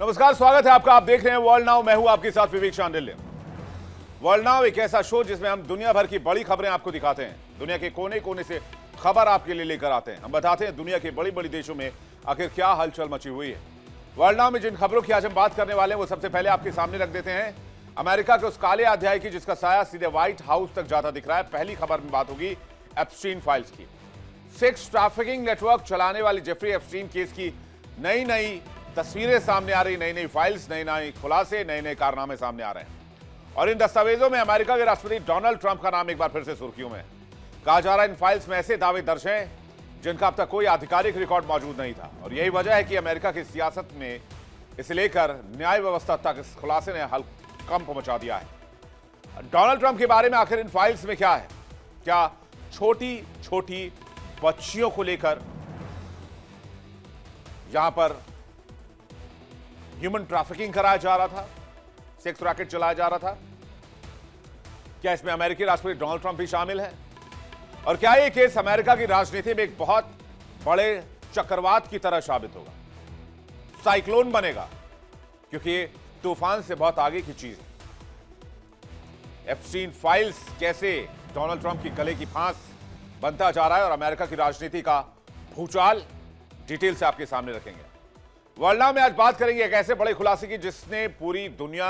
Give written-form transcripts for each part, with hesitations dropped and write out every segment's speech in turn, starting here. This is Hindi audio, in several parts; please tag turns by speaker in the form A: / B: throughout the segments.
A: नमस्कार, स्वागत है आपका। आप देख रहे हैं वर्ल्ड नाउ। मैं हूं आपके साथ विवेक शांडिल्य। वर्ल्ड नाउ एक ऐसा शो जिसमें हम दुनिया भर की बड़ी खबरें आपको दिखाते हैं। दुनिया के कोने कोने से खबर आपके लिए लेकर आते हैं। हम बताते हैं दुनिया के बड़ी बड़ी देशों में आखिर क्या हलचल मची हुई है। वर्ल्ड नाउ में जिन खबरों की आज हम बात करने वाले हैं वो सबसे पहले आपके सामने रख देते हैं। अमेरिका के उस काले अध्याय की जिसका साया सीधे व्हाइट हाउस तक जाता दिख रहा है। पहली खबर में बात होगी एप्स्टीन फाइल्स की। सेक्स ट्रैफिकिंग नेटवर्क चलाने वाले जेफरी एप्स्टीन केस की नई नई तस्वीरें सामने आ रही, नई नई फाइल्स, नए नए खुलासे, नए नए कारनामे सामने आ रहे हैं। और इन दस्तावेजों में अमेरिका के राष्ट्रपति डोनाल्ड ट्रंप का नाम एक बार फिर से सुर्खियों में। कहा जा रहा है इन फाइल्स में ऐसे दावे दर्ज हैं जिनका अब तक कोई आधिकारिक रिकॉर्ड मौजूद नहीं था। और यही वजह है कि अमेरिका की सियासत में इसे लेकर न्याय व्यवस्था तक इस खुलासे ने हड़कंप मचा दिया है। डोनाल्ड ट्रंप के बारे में आखिर इन फाइल्स में क्या है? क्या छोटी छोटी बच्चियों को लेकर यहां पर ह्यूमन ट्रैफिकिंग कराया जा रहा था, सेक्स रैकेट चलाया जा रहा था? क्या इसमें अमेरिकी राष्ट्रपति डोनाल्ड ट्रंप भी शामिल है? और क्या यह केस अमेरिका की राजनीति में एक बहुत बड़े चक्रवात की तरह साबित होगा, साइक्लोन बनेगा? क्योंकि ये तूफान से बहुत आगे की चीज है। एप्स्टीन फाइल्स कैसे डोनाल्ड ट्रंप की गले की फांस बनता जा रहा है और अमेरिका की राजनीति का भूचाल, डिटेल से आपके सामने रखेंगे। वर्ल्ड नाउ में आज बात करेंगे एक ऐसे बड़े खुलासे की जिसने पूरी दुनिया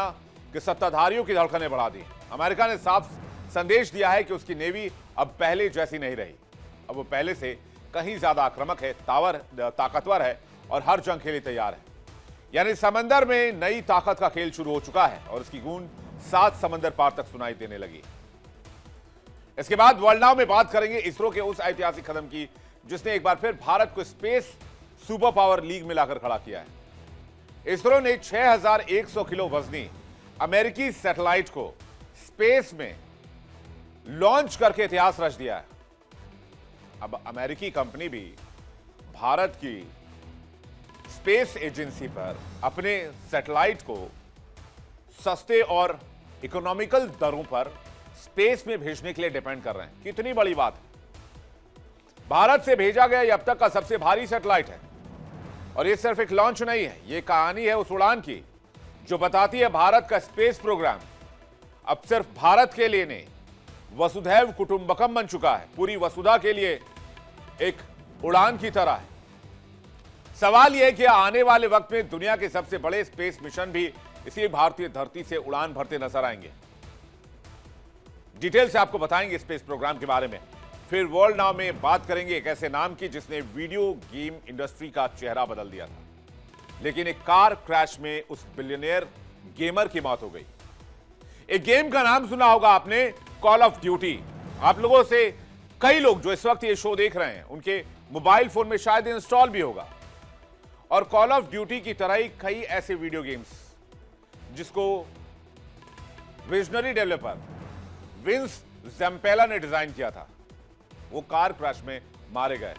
A: के सत्ताधारियों की धड़कनें बढ़ा दी। अमेरिका ने साफ संदेश दिया है कि उसकी नेवी अब पहले जैसी नहीं रही। अब वो पहले से कहीं ज्यादा आक्रामक है, ताकतवर है और हर जंग के लिए तैयार है। यानी समंदर में नई ताकत का खेल शुरू हो चुका है और इसकी गूंज 7 समंदर पार तक सुनाई देने लगी। इसके बाद वर्ल्ड नाउ में बात करेंगे इसरो के उस ऐतिहासिक कदम की जिसने एक बार फिर भारत को स्पेस सुपर पावर लीग में लाकर खड़ा किया है। इसरो ने 6100 किलो वजनी अमेरिकी सैटेलाइट को स्पेस में लॉन्च करके इतिहास रच दिया है। अब अमेरिकी कंपनी भी भारत की स्पेस एजेंसी पर अपने सैटेलाइट को सस्ते और इकोनॉमिकल दरों पर स्पेस में भेजने के लिए डिपेंड कर रहे हैं। कितनी बड़ी बात है। भारत से भेजा गया यह अब तक का सबसे भारी सैटेलाइट है और यह सिर्फ एक लॉन्च नहीं है, यह कहानी है उस उड़ान की जो बताती है भारत का स्पेस प्रोग्राम अब सिर्फ भारत के लिए नहीं, वसुधैव कुटुंबकम बन चुका है। पूरी वसुधा के लिए एक उड़ान की तरह है। सवाल यह है कि आने वाले वक्त में दुनिया के सबसे बड़े स्पेस मिशन भी इसी भारतीय धरती से उड़ान भरते नजर आएंगे। डिटेल से आपको बताएंगे स्पेस प्रोग्राम के बारे में। फिर वर्ल्ड नाउ में बात करेंगे एक ऐसे नाम की जिसने वीडियो गेम इंडस्ट्री का चेहरा बदल दिया था, लेकिन एक कार क्रैश में उस बिलियनियर गेमर की मौत हो गई। एक गेम का नाम सुना होगा आपने, कॉल ऑफ ड्यूटी। आप लोगों से कई लोग जो इस वक्त ये शो देख रहे हैं उनके मोबाइल फोन में शायद इंस्टॉल भी होगा। और कॉल ऑफ ड्यूटी की तरह ही कई ऐसे वीडियो गेम्स जिसको विजनरी डेवलपर विंस ज़ैम्पेला ने डिजाइन किया था, वो कार क्रैश में मारे गए।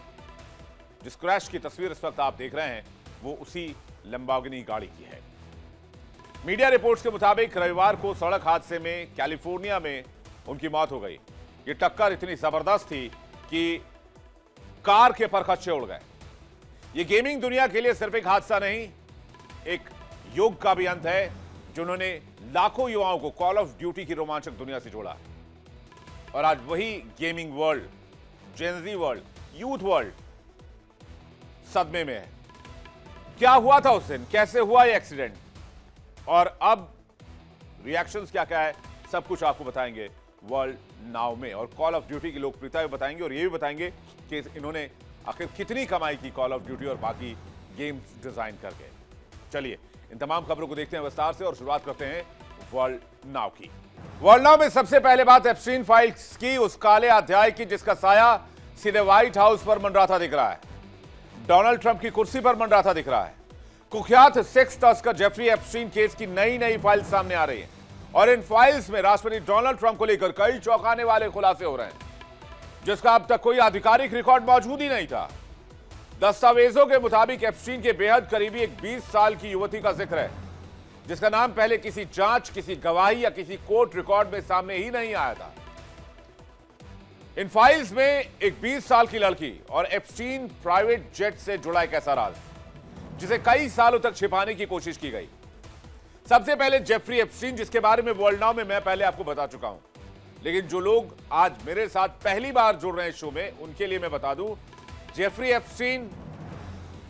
A: जिस क्रैश की तस्वीर इस वक्त आप देख रहे हैं वो उसी लंबोर्गिनी गाड़ी की है। मीडिया रिपोर्ट्स के मुताबिक रविवार को सड़क हादसे में कैलिफोर्निया में उनकी मौत हो गई। ये टक्कर इतनी जबरदस्त थी कि कार के परखच्चे उड़ गए। ये गेमिंग दुनिया के लिए सिर्फ एक हादसा नहीं, एक युग का भी अंत है जिन्होंने लाखों युवाओं को कॉल ऑफ ड्यूटी की रोमांचक दुनिया से जोड़ा। और आज वही gaming world, Gen Z world, youth world सदमे में है। क्या हुआ था उस दिन, कैसे हुआ ये एक्सीडेंट और अब रिएक्शंस क्या क्या है, सब कुछ आपको बताएंगे वर्ल्ड नाउ में। और कॉल ऑफ ड्यूटी की लोकप्रियता भी बताएंगे और ये भी बताएंगे कि इन्होंने आखिर कितनी कमाई की कॉल ऑफ ड्यूटी और बाकी गेम्स डिजाइन करके। चलिए इन तमाम खबरों को देखते हैं विस्तार से और शुरुआत करते हैं वर्ल्ड नाउ की। वर्ल्ड नाउ में सबसे पहले बात एप्स्टीन फाइल्स की, उस काले अध्याय की जिसका साया सीधे व्हाइट हाउस पर मंडराता दिख रहा है, डोनाल्ड ट्रंप की कुर्सी पर मंडराता दिख रहा है। कुख्यात सेक्स तस्कर जेफरी एप्स्टीन केस की नई नई फाइल्स सामने आ रही हैं और इन फाइल्स में राष्ट्रपति डोनाल्ड ट्रंप को लेकर कई चौंकाने वाले खुलासे हो रहे हैं जिसका अब तक कोई आधिकारिक रिकॉर्ड मौजूद ही नहीं था। दस्तावेजों के मुताबिक एप्स्टीन के बेहद करीबी एक 20 साल की युवती का जिक्र है जिसका नाम पहले किसी जांच, किसी गवाही या किसी कोर्ट रिकॉर्ड में सामने ही नहीं आया था। इन फाइल्स में एक 20 साल की लड़की और एप्स्टीन प्राइवेट जेट से जुड़ा एक ऐसा राज जिसे कई सालों तक छिपाने की कोशिश की गई। सबसे पहले जेफरी एप्स्टीन, जिसके बारे में वर्ल्ड नाउ में मैं पहले आपको बता चुका हूं, लेकिन जो लोग आज मेरे साथ पहली बार जुड़ रहे हैं शो में, उनके लिए मैं बता दूं, जेफरी एप्स्टीन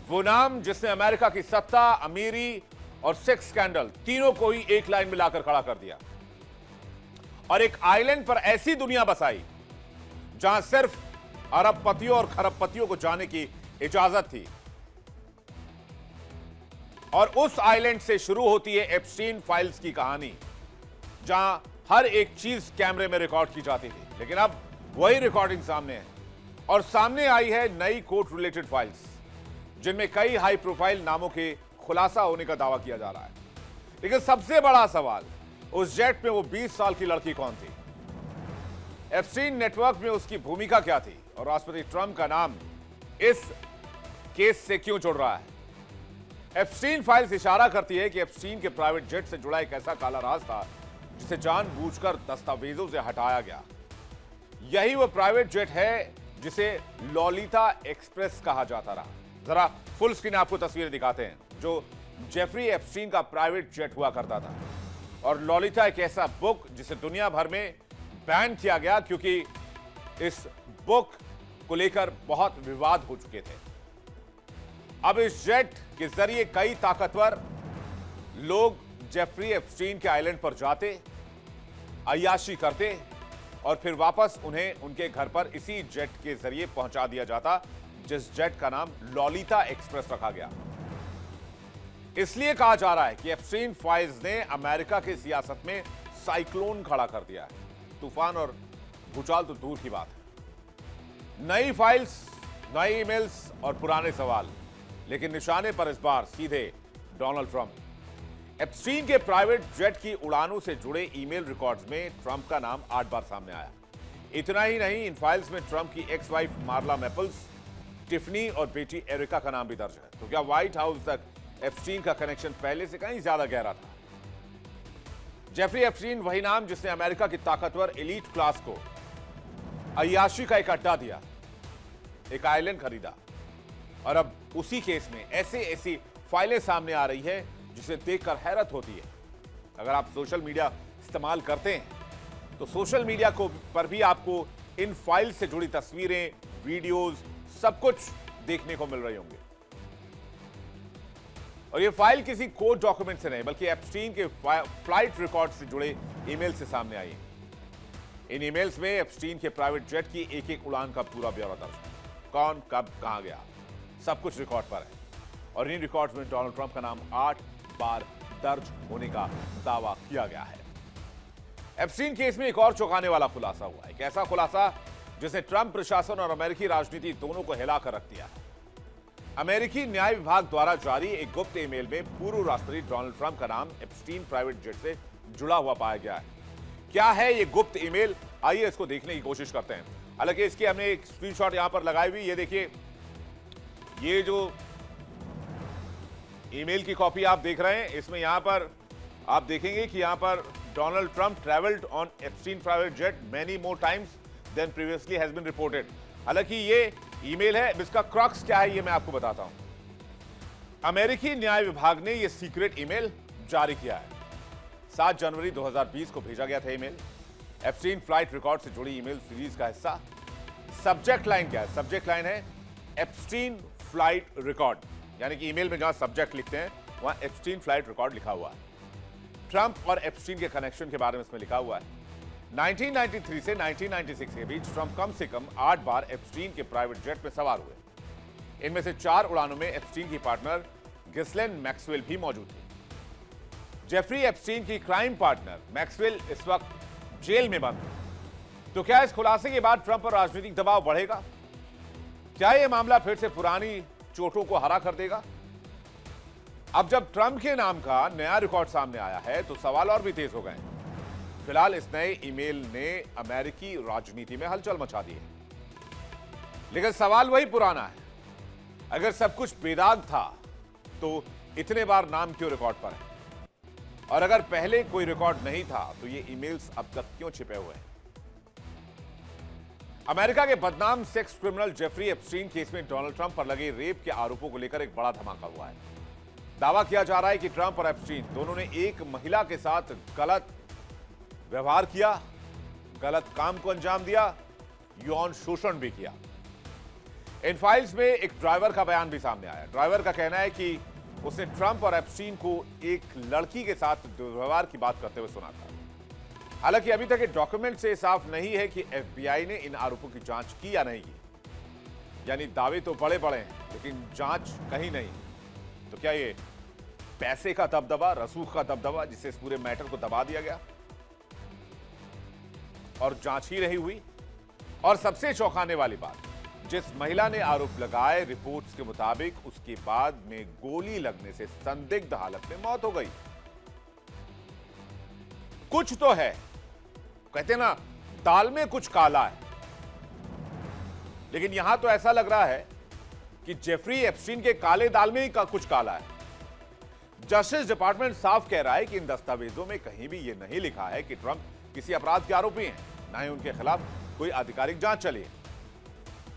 A: वो नाम जिसने अमेरिका की सत्ता, अमीरी और सेक्स स्कैंडल तीनों को ही एक लाइन में लाकर खड़ा कर दिया और एक आइलैंड पर ऐसी दुनिया बसाई जहां सिर्फ अरबपतियों और खरबपतियों को जाने की इजाजत थी। और उस आइलैंड से शुरू होती है एप्स्टीन फाइल्स की कहानी, जहां हर एक चीज कैमरे में रिकॉर्ड की जाती थी। लेकिन अब वही रिकॉर्डिंग सामने है और सामने आई है नई कोर्ट रिलेटेड फाइल्स, जिनमें कई हाई प्रोफाइल नामों के खुलासा होने का दावा किया जा रहा है। लेकिन सबसे बड़ा सवाल, उस जेट में वो 20 साल की लड़की कौन थी? एप्स्टीन नेटवर्क में उसकी भूमिका क्या थी? और राष्ट्रपति ट्रंप का नाम इस केस से क्यों जुड़ रहा है? एप्स्टीन फाइल्स इशारा करती है कि एप्स्टीन के प्राइवेट जेट से जुड़ा एक ऐसा काला राज था जिसे जानबूझकर दस्तावेजों से हटाया गया। यही वो प्राइवेट जेट है जिसे लॉलिता एक्सप्रेस कहा जाता रहा। जरा फुल स्क्रीन आपको तस्वीरें दिखाते हैं, जो जेफरी एप्स्टीन का प्राइवेट जेट हुआ करता था। और लॉलिता एक ऐसा बुक जिसे दुनिया भर में बैन किया गया, क्योंकि इस बुक को लेकर बहुत विवाद हो चुके थे। अब इस जेट के जरिए कई ताकतवर लोग जेफरी एप्स्टीन के आइलैंड पर जाते, अय्याशी करते और फिर वापस उन्हें उनके घर पर इसी जेट के जरिए पहुंचा दिया जाता, जिस जेट का नाम लॉलिता एक्सप्रेस रखा गया। इसलिए कहा जा रहा है कि एप्स्टीन फाइल्स ने अमेरिका की सियासत में साइक्लोन खड़ा कर दिया है। तूफान और भूचाल तो दूर की बात है। नई फाइल्स, नए ईमेल्स और पुराने सवाल, लेकिन निशाने पर इस बार सीधे डोनाल्ड ट्रंप। एप्स्टीन के प्राइवेट जेट की उड़ानों से जुड़े ईमेल रिकॉर्ड्स में ट्रंप का नाम 8 बार सामने आया। इतना ही नहीं, इन फाइल्स में ट्रंप की ex wife Marla Maples, Tiffany और बेटी एरिका का नाम भी दर्ज है। तो क्या व्हाइट हाउस तक एप्स्टीन का कनेक्शन पहले से कहीं ज्यादा गहरा था? जेफरी एप्स्टीन वही नाम जिसने अमेरिका की ताकतवर एलीट क्लास को अय्याशी का एक अड्डा दिया, एक आइलैंड खरीदा, और अब उसी केस में ऐसी फाइलें सामने आ रही है जिसे देखकर हैरत होती है। अगर आप सोशल मीडिया इस्तेमाल करते हैं तो सोशल मीडिया पर भी आपको इन फाइल से जुड़ी तस्वीरें, वीडियोस, सब कुछ देखने को मिल रही होंगी। और ये फाइल किसी कोर्ट डॉक्यूमेंट से नहीं, बल्कि एप्स्टीन के फ्लाइट रिकॉर्ड से जुड़े ईमेल से सामने आई है। इन ईमेल्स में एप्स्टीन के प्राइवेट जेट की एक एक उड़ान का पूरा ब्यौरा दर्ज है। कौन, कब, कहां गया, सब कुछ रिकॉर्ड पर है। और इन रिकॉर्ड्स में डोनाल्ड ट्रंप का नाम 8 बार दर्ज होने का दावा किया गया है। एप्स्टीन केस में एक और चौंकाने वाला खुलासा हुआ, एक ऐसा खुलासा जिसने ट्रंप प्रशासन और अमेरिकी राजनीति दोनों को हिलाकर रख दिया। अमेरिकी न्याय विभाग द्वारा जारी एक गुप्त ईमेल में पूर्व राष्ट्रपति डोनाल्ड ट्रंप का नाम एप्स्टीन प्राइवेट जेट से जुड़ा हुआ पाया गया है। क्या है ये गुप्त ईमेल? आइए इसको देखने की कोशिश करते हैं। हालांकि इसकी हमने एक स्क्रीनशॉट यहां पर लगाई हुई, ये देखिए, ये जो ईमेल की कॉपी आप देख रहे हैं, इसमें यहां पर आप देखेंगे कि यहां पर Donald Trump travelled on Epstein private jet many more times than previously has been reported. हालांकि ये ईमेल है, इसका क्रक्स क्या है ये मैं आपको बताता हूं। अमेरिकी न्याय विभाग ने यह सीक्रेट ईमेल जारी किया है। 7 जनवरी 2020 को भेजा गया था ईमेल। एप्स्टीन फ्लाइट रिकॉर्ड से जुड़ी ईमेल सीरीज का हिस्सा। सब्जेक्ट लाइन क्या है? सब्जेक्ट लाइन है एप्स्टीन फ्लाइट रिकॉर्ड, यानी कि ईमेल में जहां सब्जेक्ट लिखते हैं वहां एप्स्टीन फ्लाइट रिकॉर्ड लिखा हुआ है। ट्रंप और एप्स्टीन के कनेक्शन के बारे में इसमें लिखा हुआ है। 1993 से 1996 के बीच ट्रंप कम से कम 8 बार एप्स्टीन के प्राइवेट जेट में सवार हुए। इनमें से 4 उड़ानों में एप्स्टीन की पार्टनर गिस्लेन मैक्सवेल भी मौजूद थी। जेफरी एप्स्टीन की क्राइम पार्टनर मैक्सवेल इस वक्त जेल में बंद है। तो क्या इस खुलासे के बाद ट्रंप पर राजनीतिक दबाव बढ़ेगा? क्या यह मामला फिर से पुरानी चोटों को हरा कर देगा? अब जब ट्रंप के नाम का नया रिकॉर्ड सामने आया है तो सवाल और भी तेज हो गए। फिलहाल इस नए ईमेल ने अमेरिकी राजनीति में हलचल मचा दी है, लेकिन सवाल वही पुराना है। अगर सब कुछ बेदाग था तो इतने बार नाम क्यों रिकॉर्ड पर है? और अगर पहले कोई रिकॉर्ड नहीं था तो ये ईमेल्स अब तक क्यों छिपे हुए हैं? अमेरिका के बदनाम sex criminal Jeffrey Epstein case में डोनाल्ड ट्रंप पर लगे रेप के आरोपों को लेकर एक बड़ा धमाका हुआ है। दावा किया जा रहा है कि ट्रंप और एप्स्टीन दोनों ने एक महिला के साथ गलत व्यवहार किया, गलत काम को अंजाम दिया, यौन शोषण भी किया। इन फाइल्स में एक ड्राइवर का बयान भी सामने आया। ड्राइवर का कहना है कि उसने ट्रंप और एप्स्टीन को एक लड़की के साथ दुर्व्यवहार की बात करते हुए सुना था। हालांकि अभी तक डॉक्यूमेंट से साफ नहीं है कि एफबीआई ने इन आरोपों की जांच की या नहीं की। यानी दावे तो बड़े बड़े हैं, लेकिन जांच कहीं नहीं। तो क्या ये पैसे का दबदबा, रसूख का दबदबा, जिससे इस पूरे मैटर को दबा दिया गया और जांच ही नहीं हुई? और सबसे चौंकाने वाली बात, जिस महिला ने आरोप लगाए, रिपोर्ट्स के मुताबिक उसके बाद में गोली लगने से संदिग्ध हालत में मौत हो गई। कुछ तो है, कहते ना दाल में कुछ काला है। लेकिन यहां तो ऐसा लग रहा है कि जेफरी एप्स्टीन के काले दाल में ही कुछ काला है। जस्टिस डिपार्टमेंट साफ कह रहा है कि इन दस्तावेजों में कहीं भी यह नहीं लिखा है कि ट्रंप किसी अपराध के आरोपी हैं, ना ही उनके खिलाफ कोई आधिकारिक जांच चली है।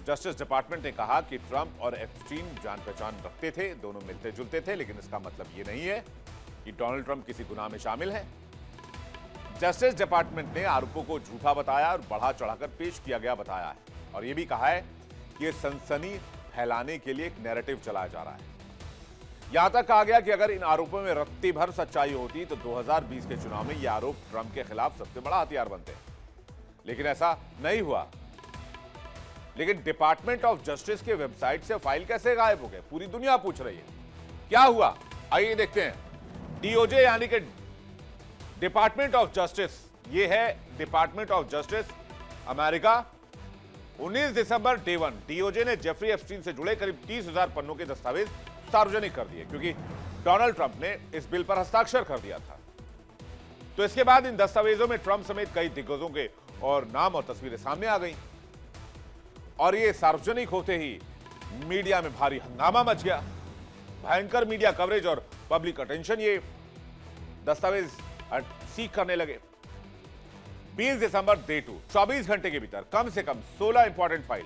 A: जस्टिस डिपार्टमेंट ने कहा कि ट्रंप और एप्स्टीन जान पहचान रखते थे, दोनों मिलते जुलते थे, लेकिन इसका मतलब यह नहीं है कि डोनाल्ड ट्रंप किसी गुनाह में शामिल है। जस्टिस डिपार्टमेंट ने आरोपों को झूठा बताया और बढ़ा चढ़ाकर पेश किया गया बताया है, और यह भी कहा है कि यह सनसनी फैलाने के लिए एक नैरेटिव चलाया जा रहा है। यहां तक कहा गया कि अगर इन आरोपों में रत्ती भर सच्चाई होती तो 2020 के चुनाव में यह आरोप ट्रंप के खिलाफ सबसे बड़ा हथियार बनते, लेकिन ऐसा नहीं हुआ। लेकिन डिपार्टमेंट ऑफ जस्टिस के वेबसाइट से फाइल कैसे गायब हो गए, पूरी दुनिया पूछ रही है। क्या हुआ, आइए देखते हैं। डीओजे यानी कि डिपार्टमेंट ऑफ जस्टिस, ये है department of justice America. 19 December day 1 DOJ ने जेफरी एप्स्टीन से जुड़े करीब 30,000 पन्नों के दस्तावेज सार्वजनिक कर दिए, क्योंकि डोनाल्ड ट्रंप ने इस बिल पर हस्ताक्षर कर दिया था। तो इसके बाद इन दस्तावेजों में ट्रंप समेत कई दिग्गजों के और नाम और तस्वीरें सामने आ गई, और ये सार्वजनिक होते ही मीडिया में भारी हंगामा मच गया। भयंकर मीडिया कवरेज और पब्लिक अटेंशन ये दस्तावेज सीख करने लगे। 20 दिसंबर डे 2, 24 घंटे के भीतर कम से कम 16 इंपॉर्टेंट फाइल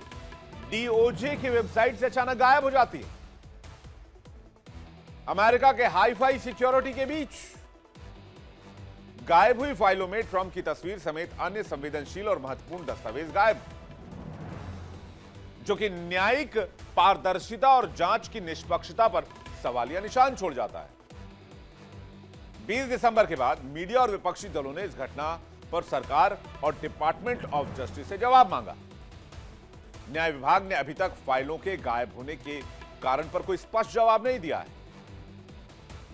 A: डीओजे की वेबसाइट से अचानक गायब हो जाती है। अमेरिका के हाई-फाई सिक्योरिटी के बीच गायब हुई फाइलों में ट्रंप की तस्वीर समेत अन्य संवेदनशील और महत्वपूर्ण दस्तावेज गायब, जो कि न्यायिक पारदर्शिता और जांच की निष्पक्षता पर सवालिया निशान छोड़ जाता है। 20 दिसंबर के बाद मीडिया और विपक्षी दलों ने इस घटना पर सरकार और डिपार्टमेंट ऑफ जस्टिस से जवाब मांगा। न्याय विभाग ने अभी तक फाइलों के गायब होने के कारण पर कोई स्पष्ट जवाब नहीं दिया है।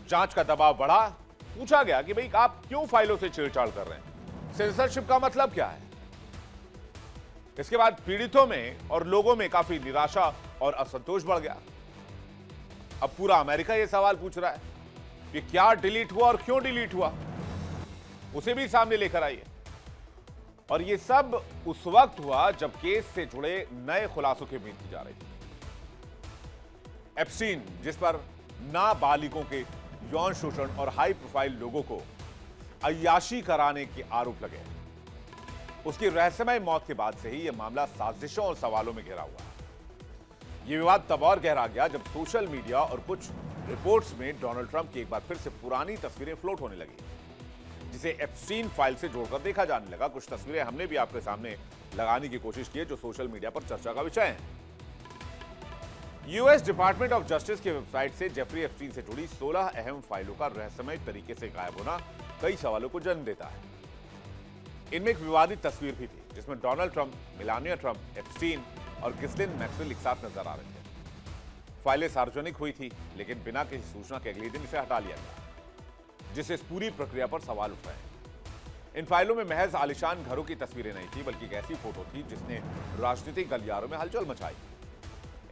A: जांच का दबाव बढ़ा, पूछा गया कि भाई आप क्यों फाइलों से छेड़छाड़ कर रहे हैं, सेंसरशिप का मतलब क्या है। इसके बाद पीड़ितों में और लोगों में काफी निराशा और असंतोष बढ़ गया। अब पूरा अमेरिका यह सवाल पूछ रहा है कि क्या डिलीट हुआ और क्यों डिलीट हुआ, उसे भी सामने लेकर आइए। और यह सब उस वक्त हुआ जब केस से जुड़े नए खुलासों की उम्मीद की जा रही थी। एप्स्टीन, जिस पर नाबालिगों के यौन शोषण और हाई प्रोफाइल लोगों को अय्याशी कराने के आरोप लगे, उसकी रहस्यमय मौत के बाद से ही यह मामला साजिशों और सवालों में घिरा हुआ है। यह विवाद तब और गहरा गया जब सोशल मीडिया और कुछ रिपोर्ट्स में डोनाल्ड ट्रंप की एक बार फिर से पुरानी तस्वीरें फ्लोट होने लगी, जिसे एप्स्टीन फाइल से जोड़कर देखा जाने लगा। कुछ तस्वीरें हमने भी आपके सामने लगाने की कोशिश की है, जो सोशल मीडिया पर चर्चा का विषय है। यूएस डिपार्टमेंट ऑफ जस्टिस की वेबसाइट से जेफरी एप्स्टीन से जुड़ी 16 अहम फाइलों का रहस्यमय तरीके से गायब होना कई सवालों को जन्म देता है। इनमें एक विवादित तस्वीर भी थी, जिसमें Donald Trump, Melania Trump, Epstein और गिस्लिन मैक्सवेल एक साथ नजर आ रहे थे। फाइलें सार्वजनिक हुई थी, लेकिन बिना किसी सूचना के अगले दिन इसे हटा लिया गया, जिससे इस पूरी प्रक्रिया पर सवाल उठ रहे हैं। इन फाइलों में महज आलिशान घरों की तस्वीरें नहीं थी, बल्कि एक ऐसी फोटो थी जिसने राजनीतिक गलियारों में हलचल मचाई।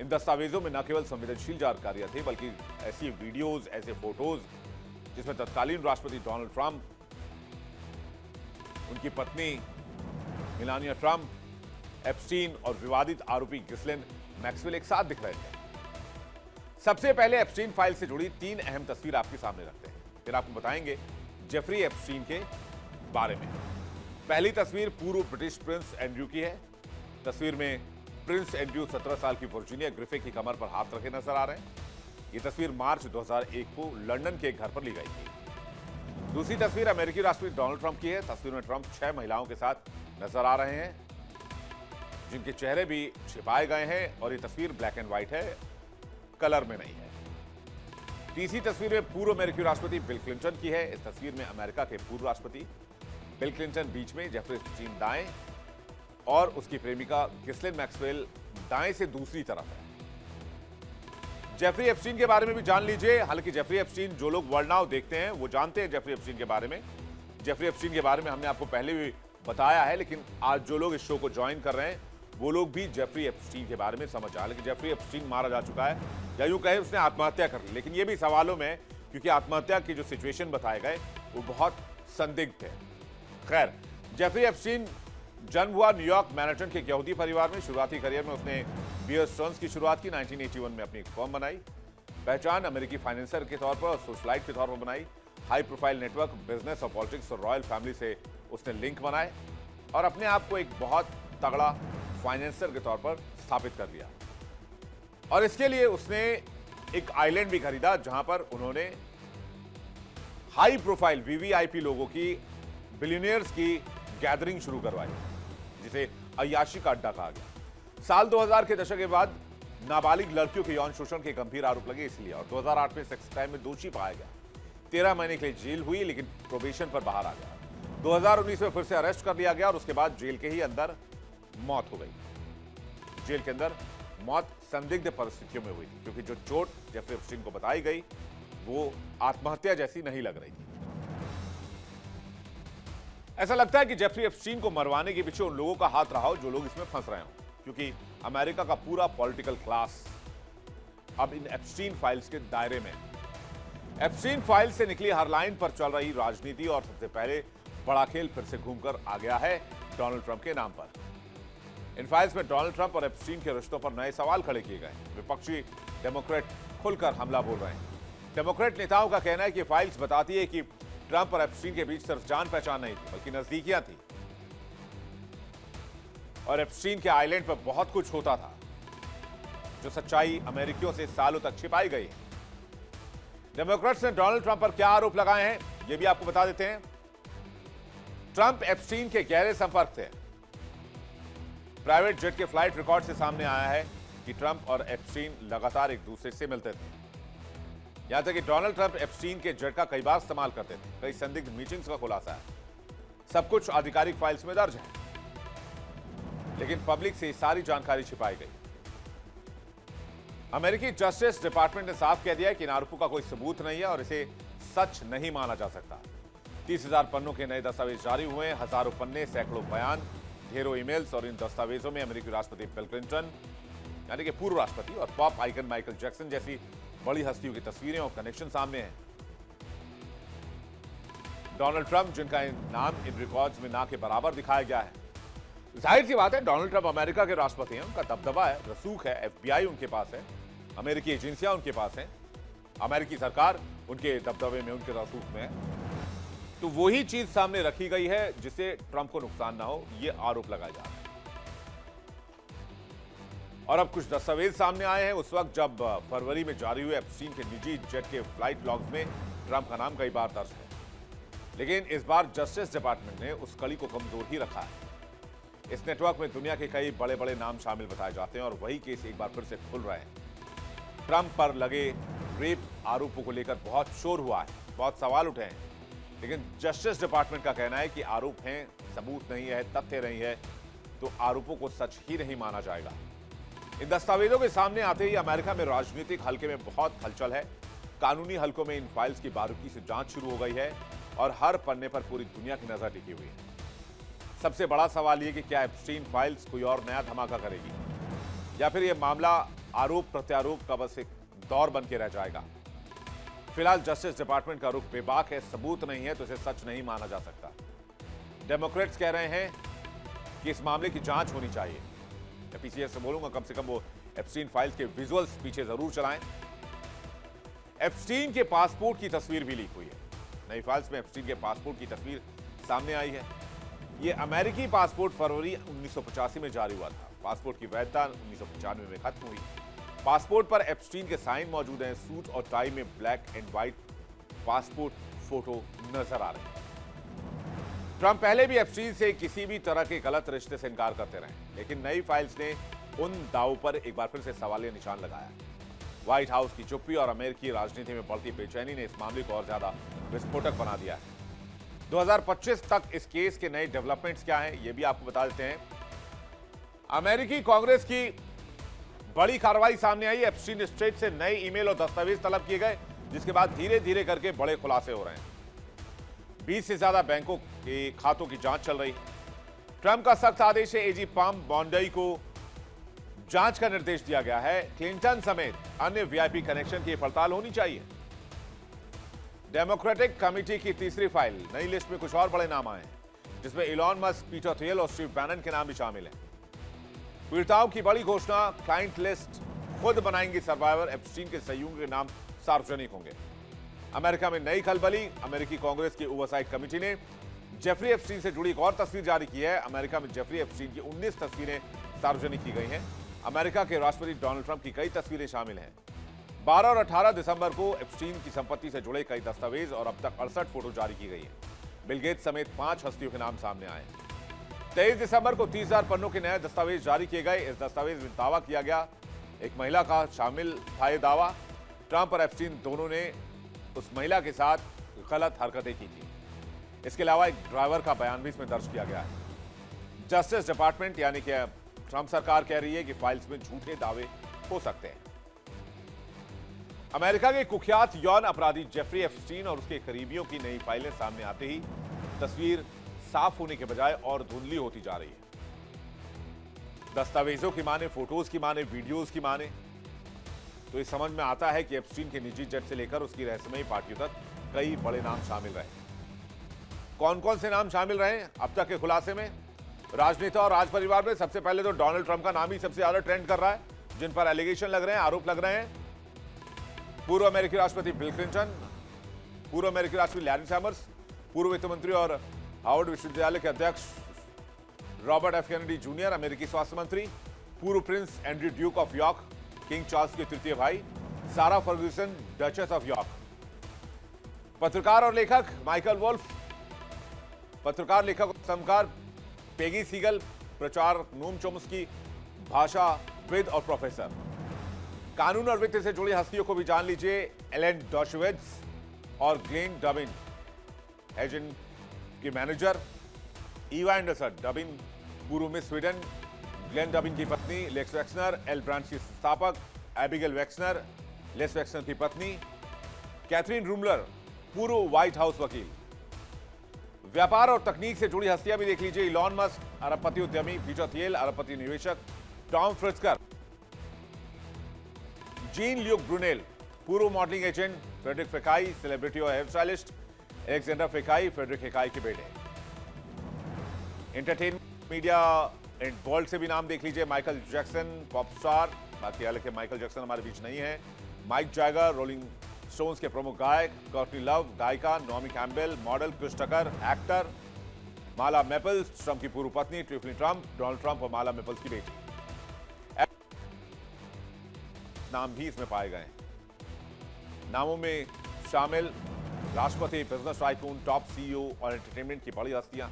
A: इन दस्तावेजों में न केवल संवेदनशील जानकारियां थी, बल्कि ऐसी वीडियोज, ऐसे फोटोज जिसमें तत्कालीन राष्ट्रपति डोनाल्ड ट्रंप, उनकी पत्नी मेलानिया ट्रंप, एप्स्टीन और विवादित आरोपी गिस्लिन मैक्सवेल एक साथ दिख रहे थे। सबसे पहले एप्स्टीन फाइल से जुड़ी 3 अहम तस्वीर आपके सामने रखते हैं, फिर आपको बताएंगे जेफरी एप्स्टीन के बारे में। पहली तस्वीर पूर्व ब्रिटिश प्रिंस एंड्रयू की है। तस्वीर में प्रिंस एंड्रयू 17 साल की वर्जीनिया ग्रिफे की कमर पर हाथ रखे नजर आ रहे हैं। ये तस्वीर मार्च 2001 को लंदन के एक घर पर ली गई थी। दूसरी तस्वीर अमेरिकी राष्ट्रपति डोनाल्ड ट्रंप की है। तस्वीर में ट्रंप 6 महिलाओं के साथ नजर आ रहे हैं, जिनके चेहरे भी छिपाए गए हैं और ये तस्वीर ब्लैक एंड व्हाइट है, कलर में नहीं है। तीसरी तस्वीर में पूर्व अमेरिकी राष्ट्रपति बिल क्लिंटन की है। इस तस्वीर में अमेरिका के पूर्व राष्ट्रपति बिल क्लिंटन बीच में, जेफरी एप्स्टीन दाएं और उसकी प्रेमिका गिस्लेन मैक्सवेल दाएं से दूसरी तरफ है। जेफरी एप्स्टीन के बारे में भी जान लीजिए। हालांकि जेफरी एप्स्टीन, जो लोग वर्ल्ड नाउ देखते हैं वो जानते हैं जेफरी एप्स्टीन के बारे में। जेफरी एप्स्टीन के बारे में हमने आपको पहले भी बताया है, लेकिन आज जो लोग इस शो को ज्वाइन कर रहे हैं वो लोग भी जेफरी एप्स्टीन के बारे में समझ आए। लेकिन जेफरी एप्स्टीन मारा जा चुका है, या यूं कहे उसने आत्महत्या कर ली। लेकिन ये भी सवालों में, क्योंकि आत्महत्या की जो सिचुएशन बताए गए वो बहुत संदिग्ध है। खैर, जेफरी एप्स्टीन जन्म हुआ न्यूयॉर्क मैनहट्टन के एक यहूदी परिवार में। शुरुआती करियर में उसने बियर स्टर्न्स की शुरुआत की। 1981 में अपनी एक फर्म बनाई। पहचान अमेरिकी फाइनेंसर के तौर पर और सोशलाइट के तौर पर बनाई। हाई प्रोफाइल नेटवर्क, बिजनेस और पॉलिटिक्स और रॉयल फैमिली से उसने लिंक बनाए और अपने आप को एक बहुत तगड़ा फाइनेंसर के तौर पर स्थापित कर दिया। और इसके लिए उसने एक आइलैंड भी खरीदा, जहां पर उन्होंने हाई प्रोफाइल वीवीआईपी लोगों की, बिलियनियर्स की गैदरिंग शुरू करवाई, जिसे अय्याशी का अड्डा कहा गया। साल 2000 के दशक के बाद नाबालिग लड़कियों के यौन शोषण के गंभीर आरोप लगे, इसलिए और 2008 में सेक्स क्राइम में दोषी पाया गया। 13 महीने के लिए जेल हुई, लेकिन प्रोबेशन पर बाहर आ गया। 2019 में फिर से अरेस्ट कर लिया गया और उसके बाद जेल के ही अंदर मौत हो गई। जेल के अंदर मौत संदिग्ध परिस्थितियों में हुई थी, क्योंकि जो चोट जेफरी एप्स्टीन को बताई गई वो आत्महत्या जैसी नहीं लग रही थी। ऐसा लगता है कि जेफरी एप्स्टीन को मरवाने के पीछे उन लोगों का हाथ रहा हो जो लोग इसमें फंस रहे हो, क्योंकि अमेरिका का पूरा पॉलिटिकल क्लास अब इन एप्स्टीन फाइल्स के दायरे में। एप्स्टीन फाइल से निकली हर लाइन पर चल रही राजनीति और सबसे पहले बड़ा खेल फिर से घूमकर आ गया है डोनाल्ड ट्रंप के नाम पर। इन फाइल्स में डोनाल्ड ट्रंप और एप्स्टीन के रिश्तों पर नए सवाल खड़े किए गए। विपक्षी डेमोक्रेट खुलकर हमला बोल रहे हैं। डेमोक्रेट नेताओं का कहना है कि फाइल्स बताती है कि ट्रंप और एप्स्टीन के बीच सिर्फ जान पहचान नहीं थी, बल्कि नजदीकियां थी और एप्स्टीन के आइलैंड पर बहुत कुछ होता था, जो सच्चाई अमेरिकियों से सालों तक छिपाई गई है। डेमोक्रेट्स ने डोनाल्ड ट्रंप पर क्या आरोप लगाए हैं, यह भी आपको बता देते हैं। ट्रंप एप्स्टीन के गहरे संपर्क थे। प्राइवेट जेट के फ्लाइट रिकॉर्ड से सामने आया है कि ट्रंप और एप्स्टीन लगातार एक दूसरे से मिलते थे। यहां तक कि डोनाल्ड ट्रंप एप्स्टीन के जेट का कई बार इस्तेमाल करते थे। कई संदिग्ध मीटिंग्स का खुलासा है। सब कुछ आधिकारिक फाइल्स में दर्ज है, लेकिन पब्लिक से सारी जानकारी छिपाई गई। अमेरिकी जस्टिस डिपार्टमेंट ने साफ कह दिया है कि इन आरोपों का कोई सबूत नहीं है और इसे सच नहीं माना जा सकता। 30,000 पन्नों के नए दस्तावेज जारी हुए हैं। हजारों पन्ने, सैकड़ों बयान, ढेरों ईमेल्स और इन दस्तावेजों में अमेरिकी राष्ट्रपति बिल क्लिंटन, यानी कि पूर्व राष्ट्रपति, और पॉप आइकन माइकल जैक्सन जैसी बड़ी हस्तियों की तस्वीरें और कनेक्शन सामने हैं। डोनाल्ड ट्रंप, जिनका नाम इन रिकॉर्ड्स में ना के बराबर दिखाया गया है। जाहिर सी बात है, डोनाल्ड ट्रंप अमेरिका के राष्ट्रपति हैं, उनका दबदबा है, रसूख है, एफबीआई उनके पास है, अमेरिकी एजेंसियां उनके पास हैं, अमेरिकी सरकार उनके दबदबे में, उनके रसूख में है। तो वही चीज सामने रखी गई है जिससे ट्रंप को नुकसान ना हो, यह आरोप लगाया जा रहा है। और अब कुछ दस्तावेज सामने आए हैं उस वक्त जब फरवरी में जारी हुए एप्स्टीन के निजी जेट के फ्लाइट लॉग्स में ट्रंप का नाम कई बार दर्ज है। लेकिन इस बार जस्टिस डिपार्टमेंट ने उस कड़ी को कमजोर ही रखा है। इस नेटवर्क में दुनिया के कई बड़े बड़े नाम शामिल बताए जाते हैं और वही केस एक बार फिर से खुल रहे हैं। ट्रंप पर लगे रेप आरोपों को लेकर बहुत शोर हुआ है, बहुत सवाल उठे हैं, लेकिन जस्टिस डिपार्टमेंट का कहना है कि आरोप हैं, सबूत नहीं है, तथ्य नहीं है, तो आरोपों को सच ही नहीं माना जाएगा। इन दस्तावेजों के सामने आते ही अमेरिका में राजनीतिक हलके में बहुत हलचल है। कानूनी हलकों में इन फाइल्स की बारीकी से जांच शुरू हो गई है और हर पन्ने पर पूरी दुनिया की नजर टिकी हुई है। सबसे बड़ा सवाल यह कि क्या एप्स्टीन फाइल्स कोई और नया धमाका करेगी या फिर यह मामला आरोप प्रत्यारोप का बस एक दौर बन के रह जाएगा। फिलहाल जस्टिस डिपार्टमेंट का रुख बेबाक है, सबूत नहीं है तो इसे सच नहीं माना जा सकता। डेमोक्रेट्स कह रहे हैं कि इस मामले की जांच होनी चाहिए। मैं पीसीएस से बोलूंगा कम से कम वो एप्स्टीन फाइल्स के विजुअल्स पीछे जरूर चलाएं। एप्स्टीन के पासपोर्ट की तस्वीर भी लीक हुई है। नई फाइल्स में एप्स्टीन के पासपोर्ट की तस्वीर सामने आई है। यह अमेरिकी पासपोर्ट फरवरी 1985 में जारी हुआ था। पासपोर्ट की वैधता 1995 में खत्म हुई पासपोर्ट पर एप्स्टीन के साइन मौजूद हैं। सूट और टाई में black and white passport photo नजर आ रही है। ट्रंप पहले भी एप्स्टीन से किसी भी तरह के गलत रिश्ते से इनकार करते रहे, लेकिन नई फाइल्स ने उन दावों पर एक बार फिर से सवालिया निशान लगाया। व्हाइट हाउस की चुप्पी और अमेरिकी राजनीति में बढ़ती बेचैनी ने इस मामले को और ज्यादा विस्फोटक बना दिया है। 2025 तक इस केस के नए डेवलपमेंट्स क्या हैं, यह भी आपको बता देते हैं। अमेरिकी कांग्रेस की बड़ी कार्रवाई सामने आई। एप्स्टीन स्टेट से नए ईमेल और दस्तावेज तलब किए गए, जिसके बाद धीरे धीरे करके बड़े खुलासे हो रहे हैं। 20 से ज्यादा बैंकों के खातों की जांच चल रही है। ट्रंप का सख्त आदेश है। एजी पाम बॉन्डई को जांच का निर्देश दिया गया है। क्लिंटन समेत अन्य वीआईपी कनेक्शन की पड़ताल होनी चाहिए। डेमोक्रेटिक कमेटी की तीसरी फाइल, नई लिस्ट में कुछ और बड़े नाम आए हैं, जिसमें इलॉन मस्क, पीटर थियल और स्टीव बैनन के नाम भी शामिल हैं। पीड़िताओं की बड़ी घोषणा, क्लाइंट लिस्ट खुद बनाएंगी सर्वाइवर। एप्स्टीन के सहयोगियों के नाम सार्वजनिक होंगे। अमेरिका में नई खलबली। अमेरिकी कांग्रेस की ओवरसाइट कमेटी ने जेफरी एप्स्टीन से जुड़ी एक और तस्वीर जारी की है। अमेरिका में जेफरी एप्स्टीन की 19 तस्वीरें सार्वजनिक की गई हैं। अमेरिका के राष्ट्रपति डोनाल्ड ट्रंप की कई तस्वीरें शामिल हैं। 12 और 18 दिसंबर को एप्स्टीन की संपत्ति से जुड़े कई दस्तावेज और अब तक 68 फोटो जारी की गई हैं। बिल गेट्स समेत 5 हस्तियों के नाम सामने आए। 23 दिसंबर को 30,000 पन्नों के नए दस्तावेज जारी किए गए। इस दस्तावेज में दावा किया गया, एक महिला का शामिल था यह दावा। ट्रंप और एप्स्टीन दोनों ने उस महिला के साथ गलत हरकतें की थी। इसके अलावा एक ड्राइवर का बयान भी इसमें दर्ज किया गया है। जस्टिस डिपार्टमेंट यानी कि ट्रंप सरकार कह रही है कि फाइल्स में झूठे दावे हो सकते हैं। अमेरिका के कुख्यात यौन अपराधी जेफरी एप्स्टीन और उसके करीबियों की नई फाइलें सामने आते ही तस्वीर साफ होने के बजाय और धुंधली होती जा रही है। दस्तावेजों की माने, फोटोज की माने, वीडियोज की माने, तो ये समझ में आता है कि एप्स्टीन के निजी जेट से लेकर उसकी रहस्यमयी पार्टियों तक कई बड़े नाम शामिल रहे। कौन कौन से नाम शामिल रहे अब तक के खुलासे में? राजनेता और राज परिवार में सबसे पहले तो डोनाल्ड ट्रंप का नाम ही सबसे ज्यादा ट्रेंड कर रहा है, जिन पर एलिगेशन लग रहे हैं, आरोप लग रहे हैं। पूर्व अमेरिकी राष्ट्रपति बिल क्लिंटन, पूर्व अमेरिकी राष्ट्रपति लैरी सैमर्स, पूर्व वित्त मंत्री और हार्वर्ड विश्वविद्यालय के अध्यक्ष रॉबर्ट एफ कैनेडी जूनियर, अमेरिकी स्वास्थ्य मंत्री, पूर्व Prince Andrew Duke of York, king Charles के तृतीय भाई, सारा फर्ग्यूसन, डचेस ऑफ यॉर्क, पत्रकार और लेखक माइकल वोल्फ, पत्रकार, लेखक और संगीतकार पेगी सीगल, प्रचारक नोम चोम्स्की, भाषाविद और प्रोफेसर। कानून और वित्त से जुड़ी हस्तियों को भी जान लीजिए। एलेन डॉशविट्ज और ग्लेन डबिन, एजेंट की मैनेजर। ईवा एंडरसन, डबिन पूर्व मिस स्वीडन, ग्लेन डबिन की पत्नी लेक्स वेक्सनर, एल ब्रांच की संस्थापक एबिगेल वेक्सनर, लेस वेक्सनर की पत्नी। कैथरीन रूमलर, पूर्व व्हाइट हाउस वकील। व्यापार और तकनीक से जुड़ी हस्तियां भी देख लीजिए। इलॉन मस्क, अरबपति उद्यमी, पीटर थियल, अरबपति निवेशक, टॉम फ्रिट्जकर, जीन ल्यूक ब्रुनेल, पूर्व मॉडलिंग एजेंट, फ्रेडरिक फेकाई, सेलिब्रिटी और हेयर स्टाइलिस्ट, एलेक्जेंडर फेकाई, फ्रेडरिक फेकाई के बेटे। एंटरटेनमेंट, मीडिया एंड वर्ल्ड से भी नाम देख लीजिए। माइकल जैक्सन, पॉप स्टार, बाकी हालांकि माइकल जैक्सन हमारे बीच नहीं है। माइक जैगर, रोलिंग स्टोन्स के प्रमुख गायक, कॉर्टनी लव, गायिका, Naomi Campbell, model, Chris Tucker, actor, Marla Maples, Trump की पूर्व पत्नी टिफनी ट्रंप, डोनाल्ड ट्रंप और माला मेपल्स की बेटी। नाम भी इसमें पाए गए। नामों में शामिल राष्ट्रपति, बिजनेस टाइकून, टॉप सीईओ और एंटरटेनमेंट की बड़ी हस्तियां।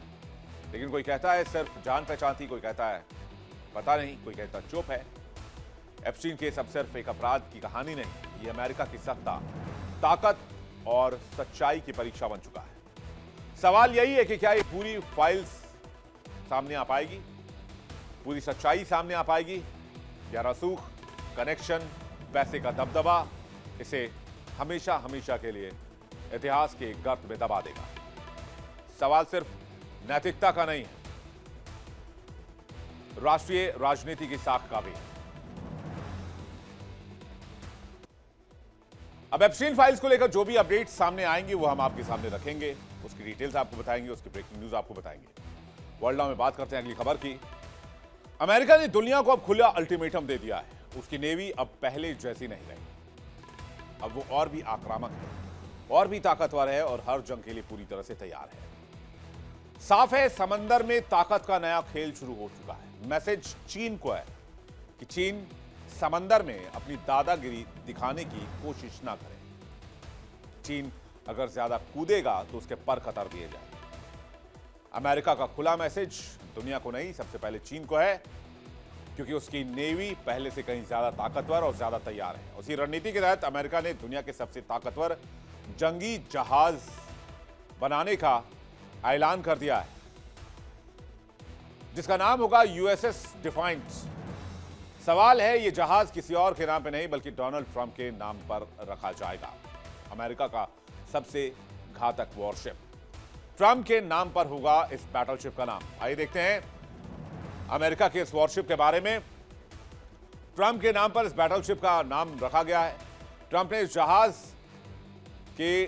A: लेकिन कोई कहता है सिर्फ जान पहचान थी, कोई कहता है पता नहीं, कोई कहता चुप है। एप्स्टीन केस अब सिर्फ एक अपराध की कहानी नहीं, ये अमेरिका की सत्ता, ताकत और सच्चाई की परीक्षा बन चुका है। सवाल यही है कि क्या ये पूरी फाइल्स सामने आ पाएगी, पूरी सच्चाई सामने आ पाएगी, या रसूख, कनेक्शन, पैसे का दबदबा इसे हमेशा हमेशा के लिए इतिहास के गर्त में दबा देगा। सवाल सिर्फ नैतिकता का नहीं है, राष्ट्रीय राजनीति की साख का भी है। अब एप्स्टीन फाइल्स को लेकर जो भी अपडेट्स सामने आएंगे वो हम आपके सामने रखेंगे, उसकी डिटेल्स आपको बताएंगे, उसकी ब्रेकिंग न्यूज आपको बताएंगे। वर्ल्ड नाउ में बात करते हैं अगली खबर की। अमेरिका ने दुनिया को अब खुला अल्टीमेटम दे दिया है। उसकी नेवी अब पहले जैसी नहीं रही, अब वो और भी आक्रामक है, और भी ताकतवर है और हर जंग के लिए पूरी तरह से तैयार है। साफ है, समंदर में ताकत का नया खेल शुरू हो चुका है। मैसेज चीन को है कि चीन समंदर में अपनी दादागिरी दिखाने की कोशिश ना करे। चीन अगर ज्यादा कूदेगा तो उसके पर कतर दिए जाए। अमेरिका का खुला मैसेज दुनिया को नहीं, सबसे पहले चीन को है, क्योंकि उसकी नेवी पहले से कहीं ज्यादा ताकतवर और ज्यादा तैयार है। उसी रणनीति के तहत अमेरिका ने दुनिया के सबसे ताकतवर जंगी जहाज बनाने का ऐलान कर दिया है, जिसका नाम होगा यूएसएस डिफाइंट। सवाल है, यह जहाज किसी और के नाम पे नहीं बल्कि डोनाल्ड ट्रंप के नाम पर रखा जाएगा। अमेरिका का सबसे घातक वॉरशिप ट्रंप के नाम पर होगा इस बैटलशिप का नाम। आइए देखते हैं अमेरिका के इस वॉरशिप के बारे में। ट्रंप के नाम पर इस बैटलशिप का नाम रखा गया है। ट्रंप ने इस जहाज के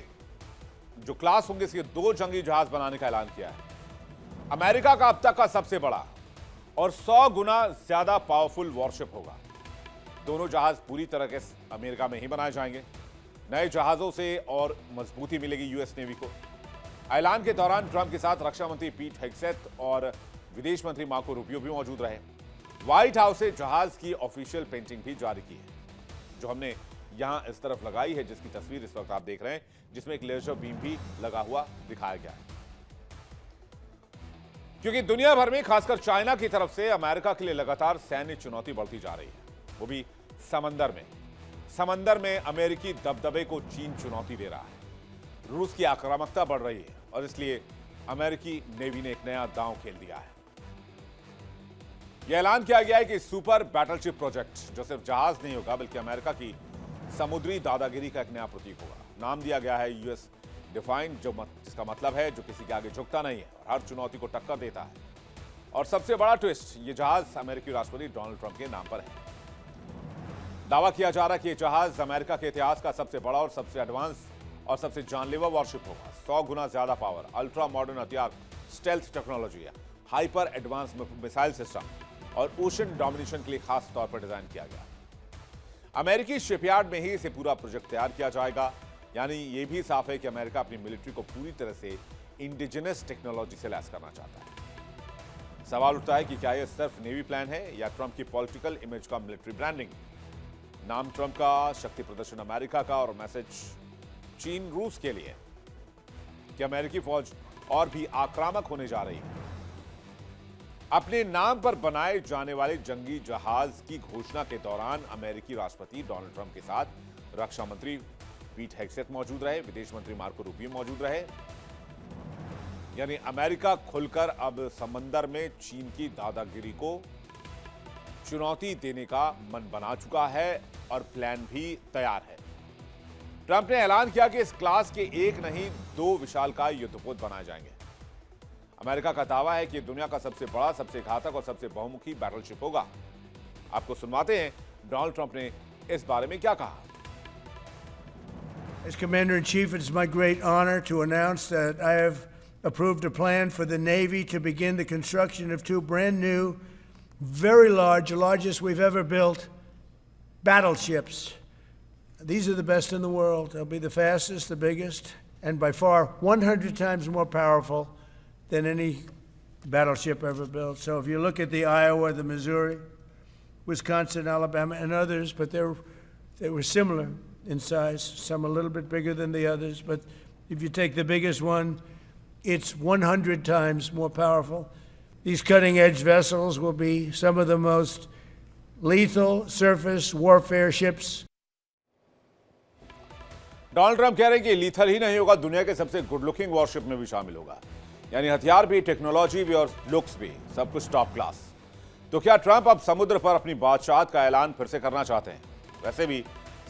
A: जो क्लास होंगे, इसके 2 जंगी जहाज बनाने का ऐलान किया है। अमेरिका का अब तक का सबसे बड़ा और 100 गुना ज्यादा पावरफुल वॉरशिप होगा। दोनों जहाज पूरी तरह के अमेरिका में ही बनाए जाएंगे। नए जहाजों से और मजबूती मिलेगी यूएस नेवी को। ऐलान के दौरान ट्रंप के साथ रक्षा मंत्री पीट हेग्सेथ और विदेश मंत्री मार्को रूबियो भी मौजूद रहे। व्हाइट हाउस से जहाज की ऑफिशियल पेंटिंग भी जारी की है, जो हमने यहां इस तरफ लगाई है, जिसकी तस्वीर इस वक्त आप देख रहे हैं, जिसमें एक लेजर बीम भी लगा हुआ दिखाया गया है। क्योंकि दुनिया भर में, खासकर चाइना की तरफ से अमेरिका के लिए लगातार सैन्य चुनौती बढ़ती जा रही है, वो भी समंदर में। समंदर में अमेरिकी दबदबे को चीन चुनौती दे रहा है। रूस की आक्रामकता बढ़ रही है और इसलिए अमेरिकी नेवी ने एक नया दांव खेल दिया है। यह ऐलान किया गया है कि सुपर बैटलशिप प्रोजेक्ट, जो सिर्फ जहाज नहीं होगा बल्कि अमेरिका की समुद्री दादागिरी का एक नया प्रतीक होगा। नाम दिया गया है यूएस डिफाइंड, जिसका मतलब है जो किसी के आगे झुकता नहीं है और हर चुनौती को टक्कर देता है। और सबसे बड़ा ट्विस्ट, ये जहाज अमेरिकी राष्ट्रपति डोनाल्ड ट्रंप के नाम पर है। दावा किया जा रहा है कि यह जहाज अमेरिका के इतिहास का सबसे बड़ा और सबसे एडवांस और सबसे जानलेवा वॉरशिप होगा। 100 गुना ज्यादा पावर, अल्ट्रा मॉडर्न हथियार, stealth technology, hyper advance missile system और ओशन डोमिनेशन के लिए खास तौर पर डिजाइन किया गया। अमेरिकी शिपयार्ड में ही इसे पूरा प्रोजेक्ट तैयार किया जाएगा। यानी यह भी साफ है कि अमेरिका अपनी मिलिट्री को पूरी तरह से इंडिजिनस टेक्नोलॉजी से लैस करना चाहता है। सवाल उठता है कि क्या यह सिर्फ नेवी प्लान है या ट्रंप की पॉलिटिकल इमेज का मिलिट्री ब्रांडिंग। नाम ट्रंप का, शक्ति प्रदर्शन अमेरिका का और मैसेज चीन रूस के लिए कि अमेरिकी फौज और भी आक्रामक होने जा रही है। अपने नाम पर बनाए जाने वाले जंगी जहाज की घोषणा के दौरान अमेरिकी राष्ट्रपति डोनाल्ड ट्रंप के साथ रक्षा मंत्री पीट हेग्सेथ मौजूद रहे, विदेश मंत्री मार्को रूबियो मौजूद रहे। यानी अमेरिका खुलकर अब समंदर में चीन की दादागिरी को चुनौती देने का मन बना चुका है और प्लान भी तैयार है। ट्रंप ने ऐलान किया कि इस क्लास के 1 नहीं 2 विशालकाय युद्धपोत बनाए जाएंगे। अमेरिका का दावा है कि दुनिया का सबसे बड़ा, सबसे घातक और सबसे बहुमुखी बैटलशिप होगा। आपको सुनवाते हैं डोनाल्ड ट्रंप ने इस बारे में क्या कहा।
B: As Commander-in-Chief, it's my great honor to announce that I have approved a plan for the Navy to begin the construction of 2 brand new, very large, the largest we've ever built, battleships. These are the best in the world. They'll be the fastest, the biggest, and by far 100 times more powerful than any battleship ever built. So if you look at the Iowa, the Missouri, Wisconsin, Alabama, and others, but they were similar in size, some a little bit bigger than the others, but if you take the biggest one, it's 100 times more powerful. These cutting-edge vessels will be some of the most lethal surface warfare ships.
A: Donald Trump कह रहे हैं कि लीथल ही नहीं होगा, दुनिया के सबसे गुड लुकिंग वॉरशिप में भी शामिल होगा। यानी हथियार भी, टेक्नोलॉजी भी और लुक्स भी, सब कुछ टॉप क्लास। तो क्या ट्रंप अब समुद्र पर अपनी बादशाहत का ऐलान फिर से करना चाहते हैं? वैसे भी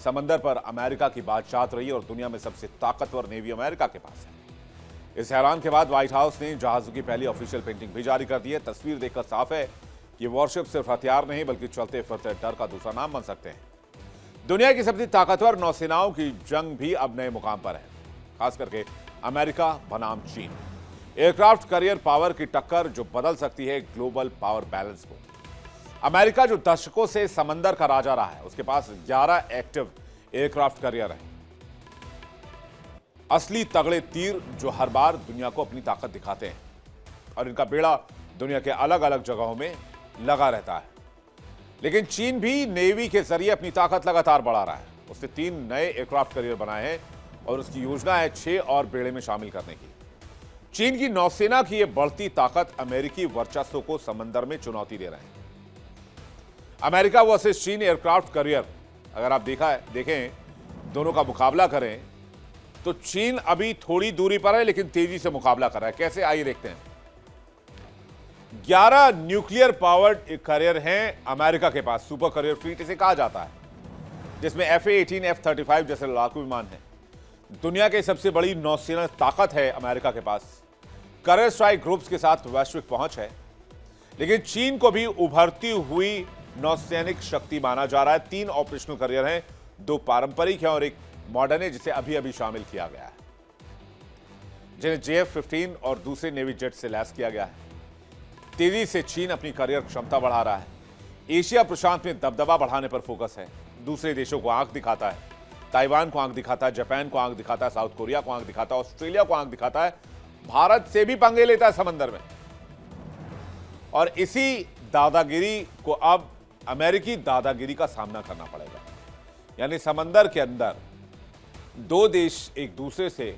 A: समंदर पर अमेरिका की बादशाहत रही और दुनिया में सबसे ताकतवर नेवी अमेरिका के पास है। इस ऐलान के बाद व्हाइट हाउस ने जहाजों की पहली ऑफिशियल पेंटिंग भी जारी कर दी है। तस्वीर देखकर साफ है कि वॉरशिप सिर्फ हथियार नहीं बल्कि चलते फिरते डर का दूसरा नाम बन सकते हैं। दुनिया की सबसे ताकतवर नौसेनाओं की जंग भी अब नए मुकाम पर है, खास करके अमेरिका बनाम चीन। एयरक्राफ्ट करियर पावर की टक्कर जो बदल सकती है ग्लोबल पावर बैलेंस को। अमेरिका जो दशकों से समंदर का राजा रहा है, उसके पास 11 एक्टिव एयरक्राफ्ट करियर है, असली तगड़े तीर जो हर बार दुनिया को अपनी ताकत दिखाते हैं और इनका बेड़ा दुनिया के अलग अलग जगहों में लगा रहता है। लेकिन चीन भी नेवी के जरिए अपनी ताकत लगातार बढ़ा रहा है। उसने 3 नए एयरक्राफ्ट कैरियर बनाए हैं और उसकी योजना है 6 और बेड़े में शामिल करने की। चीन की नौसेना की यह बढ़ती ताकत अमेरिकी वर्चस्व को समंदर में चुनौती दे रहे हैं। अमेरिका वर्सेस चीन एयरक्राफ्ट कैरियर, अगर आप देखें दोनों का मुकाबला करें तो चीन अभी थोड़ी दूरी पर है लेकिन तेजी से मुकाबला कर रहा है। कैसे, आइए देखते हैं। 11 न्यूक्लियर पावर्ड कैरियर हैं अमेरिका के पास, सुपर कैरियर फ्लीट इसे कहा जाता है, जिसमें F-18, F-35 जैसे लड़ाकू विमान हैं। दुनिया की सबसे बड़ी नौसेना ताकत है अमेरिका के पास। कैरियर स्ट्राइक ग्रुप्स के साथ वैश्विक पहुंच है, लेकिन चीन को भी उभरती हुई नौसैनिक शक्ति माना जा रहा है। 3 ऑपरेशनल कैरियर हैं, 2 पारंपरिक हैं और एक मॉडर्न है जिसे अभी अभी शामिल किया गया है, जिन्हें JF-15 और दूसरे नेवी जेट से लैस किया गया है। तेजी से चीन अपनी कैरियर क्षमता बढ़ा रहा है। एशिया प्रशांत में दबदबा बढ़ाने पर फोकस है। दूसरे देशों को आंख दिखाता है, ताइवान को आंख दिखाता है, जापान को आंख दिखाता है, साउथ कोरिया को आंख दिखाता है, ऑस्ट्रेलिया को आंख दिखाता है, भारत से भी पंगे लेता है समंदर में। और इसी दादागिरी को अब अमेरिकी दादागिरी का सामना करना पड़ेगा। यानी समंदर के अंदर 2 देश एक दूसरे से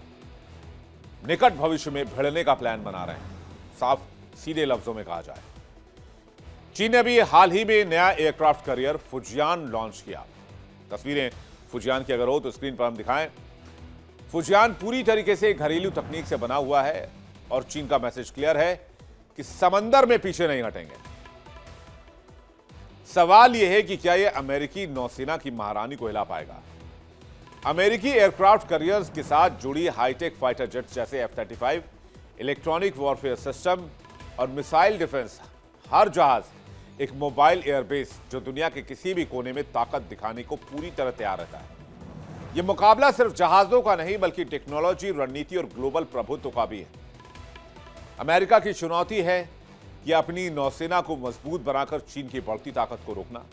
A: निकट भविष्य में भिड़ने का प्लान बना रहे हैं, साफ सीधे लफ्जों में कहा जाए। चीन ने भी हाल ही में नया एयरक्राफ्ट कैरियर फुजियान लॉन्च किया। तस्वीरें फुजियान की अगर हो तो स्क्रीन पर हम दिखाएं। फुजियान पूरी तरीके से घरेलू तकनीक से बना हुआ है और चीन का मैसेज क्लियर है कि समंदर में पीछे नहीं हटेंगे। सवाल यह है कि क्या यह अमेरिकी नौसेना की महारानी को हिला पाएगा। अमेरिकी एयरक्राफ्ट कैरियर्स के साथ जुड़ी हाईटेक फाइटर जेट्स जैसे F-35, इलेक्ट्रॉनिक वॉरफेयर सिस्टम और मिसाइल डिफेंस, हर जहाज एक मोबाइल एयरबेस जो दुनिया के किसी भी कोने में ताकत दिखाने को पूरी तरह तैयार रहता है। यह मुकाबला सिर्फ जहाजों का नहीं बल्कि टेक्नोलॉजी, रणनीति और ग्लोबल प्रभुत्व का भी है। अमेरिका की चुनौती है कि अपनी नौसेना को मजबूत बनाकर चीन की बढ़ती ताकत को रोकना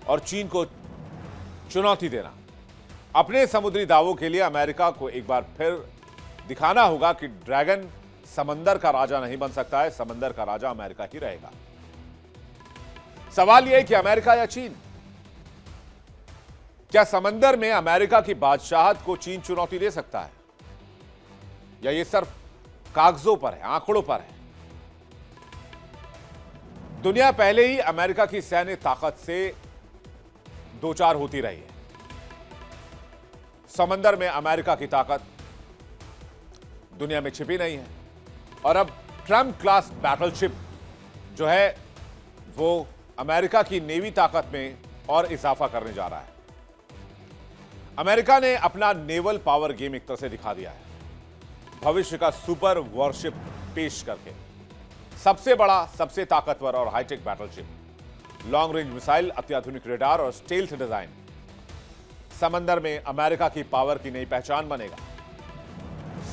A: और चीन को चुनौती देना। अपने समुद्री दावों के लिए अमेरिका को एक बार फिर दिखाना होगा कि ड्रैगन समंदर का राजा नहीं बन सकता है, समंदर का राजा अमेरिका ही रहेगा। सवाल यह है कि अमेरिका या चीन, क्या समंदर में अमेरिका की बादशाहत को चीन चुनौती दे सकता है या यह सिर्फ कागजों पर है, आंकड़ों पर है? दुनिया पहले ही अमेरिका की सैन्य ताकत से दो चार होती रही है। समंदर में अमेरिका की ताकत दुनिया में छिपी नहीं है और अब ट्रम्प क्लास बैटलशिप जो है वो अमेरिका की नेवी ताकत में और इजाफा करने जा रहा है। अमेरिका ने अपना नेवल पावर गेम एक तरह से दिखा दिया है, भविष्य का सुपर वॉरशिप पेश करके। सबसे बड़ा, सबसे ताकतवर और high tech battleship, long range missile, अत्याधुनिक रेडार और स्टेल्थ डिजाइन। समंदर में अमेरिका की पावर की नई पहचान बनेगा।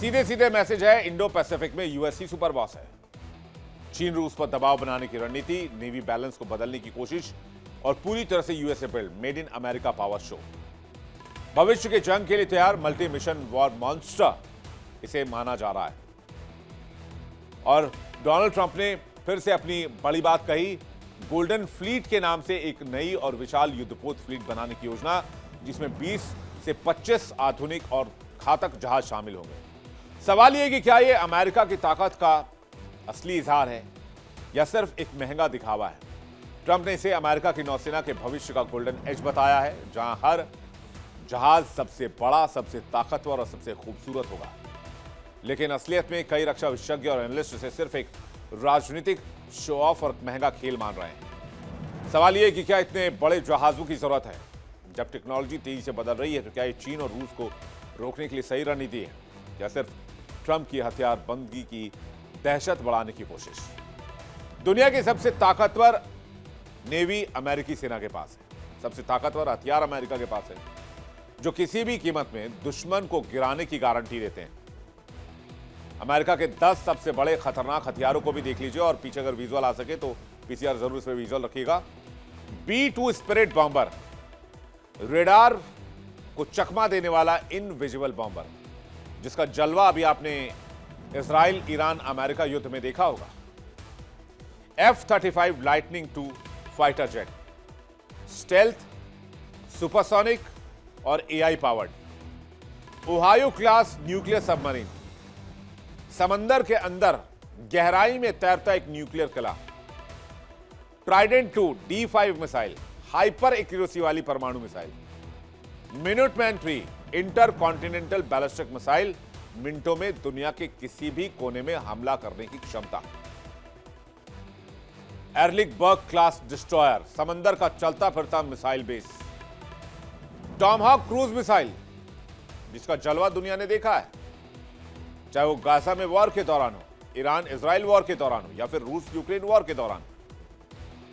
A: सीधे सीधे मैसेज है, इंडो पैसिफिक में यूएस ही सुपर बॉस है। चीन रूस पर दबाव बनाने की रणनीति, नेवी बैलेंस को बदलने की कोशिश और पूरी तरह से USA build, made in America power show. भविष्य के जंग के लिए तैयार मल्टी मिशन वॉर मॉन्स्टर इसे माना जा रहा है। और डोनाल्ड ट्रंप ने फिर से अपनी बड़ी बात कही, गोल्डन फ्लीट के नाम से एक नई और विशाल युद्धपोत फ्लीट बनाने की योजना, जिसमें 20 से 25 आधुनिक और घातक जहाज शामिल होंगे। सवाल यह कि क्या यह अमेरिका की ताकत का असली इजहार है या सिर्फ एक महंगा दिखावा है? ट्रंप ने इसे अमेरिका की नौसेना के भविष्य का गोल्डन एज बताया है, जहां हर जहाज सबसे बड़ा, सबसे ताकतवर और सबसे खूबसूरत होगा। लेकिन असलियत में कई रक्षा विशेषज्ञ और एनालिस्ट इसे सिर्फ एक राजनीतिक शो ऑफ और महंगा खेल मान रहे हैं। सवाल यह कि क्या इतने बड़े जहाजों की जरूरत है? जब टेक्नोलॉजी तेजी से बदल रही है तो क्या ये चीन और रूस को रोकने के लिए सही रणनीति है या सिर्फ ट्रंप की हथियारबंदी की दहशत बढ़ाने की कोशिश? दुनिया की सबसे ताकतवर नेवी अमेरिकी सेना के पास है, सबसे ताकतवर हथियार अमेरिका के पास है, जो किसी भी कीमत में दुश्मन को गिराने की गारंटी देते हैं। अमेरिका के 10 सबसे बड़े खतरनाक हथियारों को भी देख लीजिए और पीछे अगर विजुअल आ सके तो पीसीआर जरूर इस पर विजुअल रखिएगा। B-2 स्पिरिट बॉम्बर, रेडार को चकमा देने वाला इनविजिबल बॉम्बर, जिसका जलवा अभी आपने इजराइल, ईरान, अमेरिका युद्ध में देखा होगा। F-35 lightning II fighter jet, stealth, supersonic और AI powered Ohio class nuclear submarine, समंदर के अंदर गहराई में तैरता एक न्यूक्लियर किला, Trident 2 D5 missile, hyper accuracy वाली परमाणु missile, Minuteman 3 intercontinental ballistic missile, मिनटों में दुनिया के किसी भी कोने में हमला करने की क्षमता, एर्लिकबर्ग क्लास डिस्ट्रॉयर, समंदर का चलता फिरता missile base, Tomahawk cruise missile जिसका जलवा दुनिया ने देखा है, चाहे वो गाजा में वॉर के दौरान हो, ईरान इजराइल वॉर के दौरान हो या फिर रूस यूक्रेन वॉर के दौरान।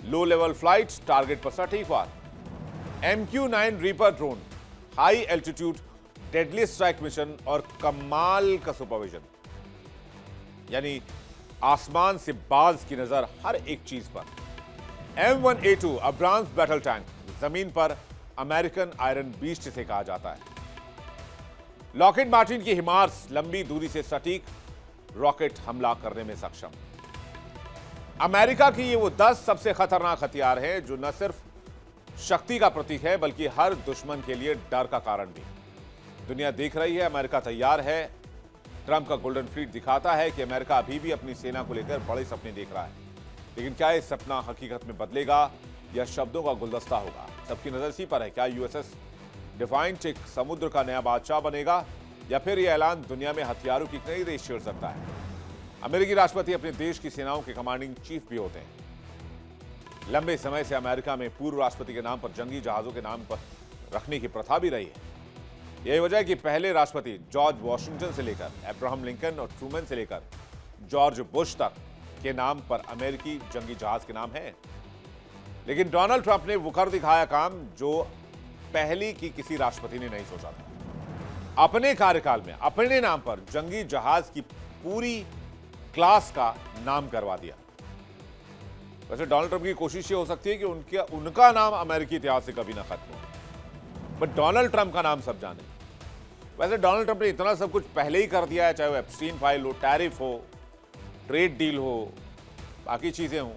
A: लो लेवल फ्लाइट, टारगेट पर सटीक वार, MQ-9 reaper drone, high altitude deadly strike mission और कमाल का सुपरविजन, यानी आसमान से बाज की नजर हर एक चीज पर। M1A2 अब्राम्स बैटल टैंक, जमीन पर अमेरिकन आयरन बीस्ट इसे कहा जाता है। लॉकहीड मार्टिन की हिमार्स, लंबी दूरी से सटीक रॉकेट हमला करने में सक्षम। अमेरिका की ये वो 10 सबसे खतरनाक हथियार हैं जो न सिर्फ शक्ति का प्रतीक है बल्कि हर दुश्मन के लिए डर का कारण भी। दुनिया देख रही है, अमेरिका तैयार है। ट्रंप का गोल्डन फ्लीट दिखाता है कि अमेरिका अभी भी अपनी सेना को लेकर बड़े सपने देख रहा है, लेकिन क्या ये सपना हकीकत में बदलेगा या शब्दों का गुलदस्ता होगा? सबकी नजर इसी पर है। क्या USS डिफाइंट एक समुद्र का नया बादशाह बनेगा या फिर यह ऐलान दुनिया में हथियारों की नई रेस छेड़ सकता है? अमेरिकी राष्ट्रपति अपने देश की सेनाओं के कमांडिंग चीफ भी होते हैं। लंबे समय से अमेरिका में पूर्व राष्ट्रपति के नाम पर जंगी जहाजों के नाम पर रखने की प्रथा भी रही है। यही वजह है कि पहले राष्ट्रपति जॉर्ज वॉशिंगटन से लेकर अब्राहम लिंकन और ट्रूमैन से लेकर जॉर्ज बुश तक के नाम पर अमेरिकी जंगी जहाज के नाम हैं। लेकिन डोनाल्ड ट्रंप ने वो कर दिखाया काम जो पहले की किसी राष्ट्रपति ने नहीं सोचा था। अपने कार्यकाल में अपने नाम पर जंगी जहाज की पूरी क्लास का नाम करवा दिया। वैसे डोनाल्ड ट्रंप की कोशिश ये हो सकती है कि उनका नाम अमेरिकी इतिहास से कभी ना खत्म हो, बट डोनाल्ड ट्रंप का नाम सब जाने। वैसे डोनाल्ड ट्रंप ने इतना सब कुछ पहले ही कर दिया है, चाहे वो एप्स्टीन फाइल हो, टैरिफ हो, ट्रेड डील हो, बाकी चीजें हो।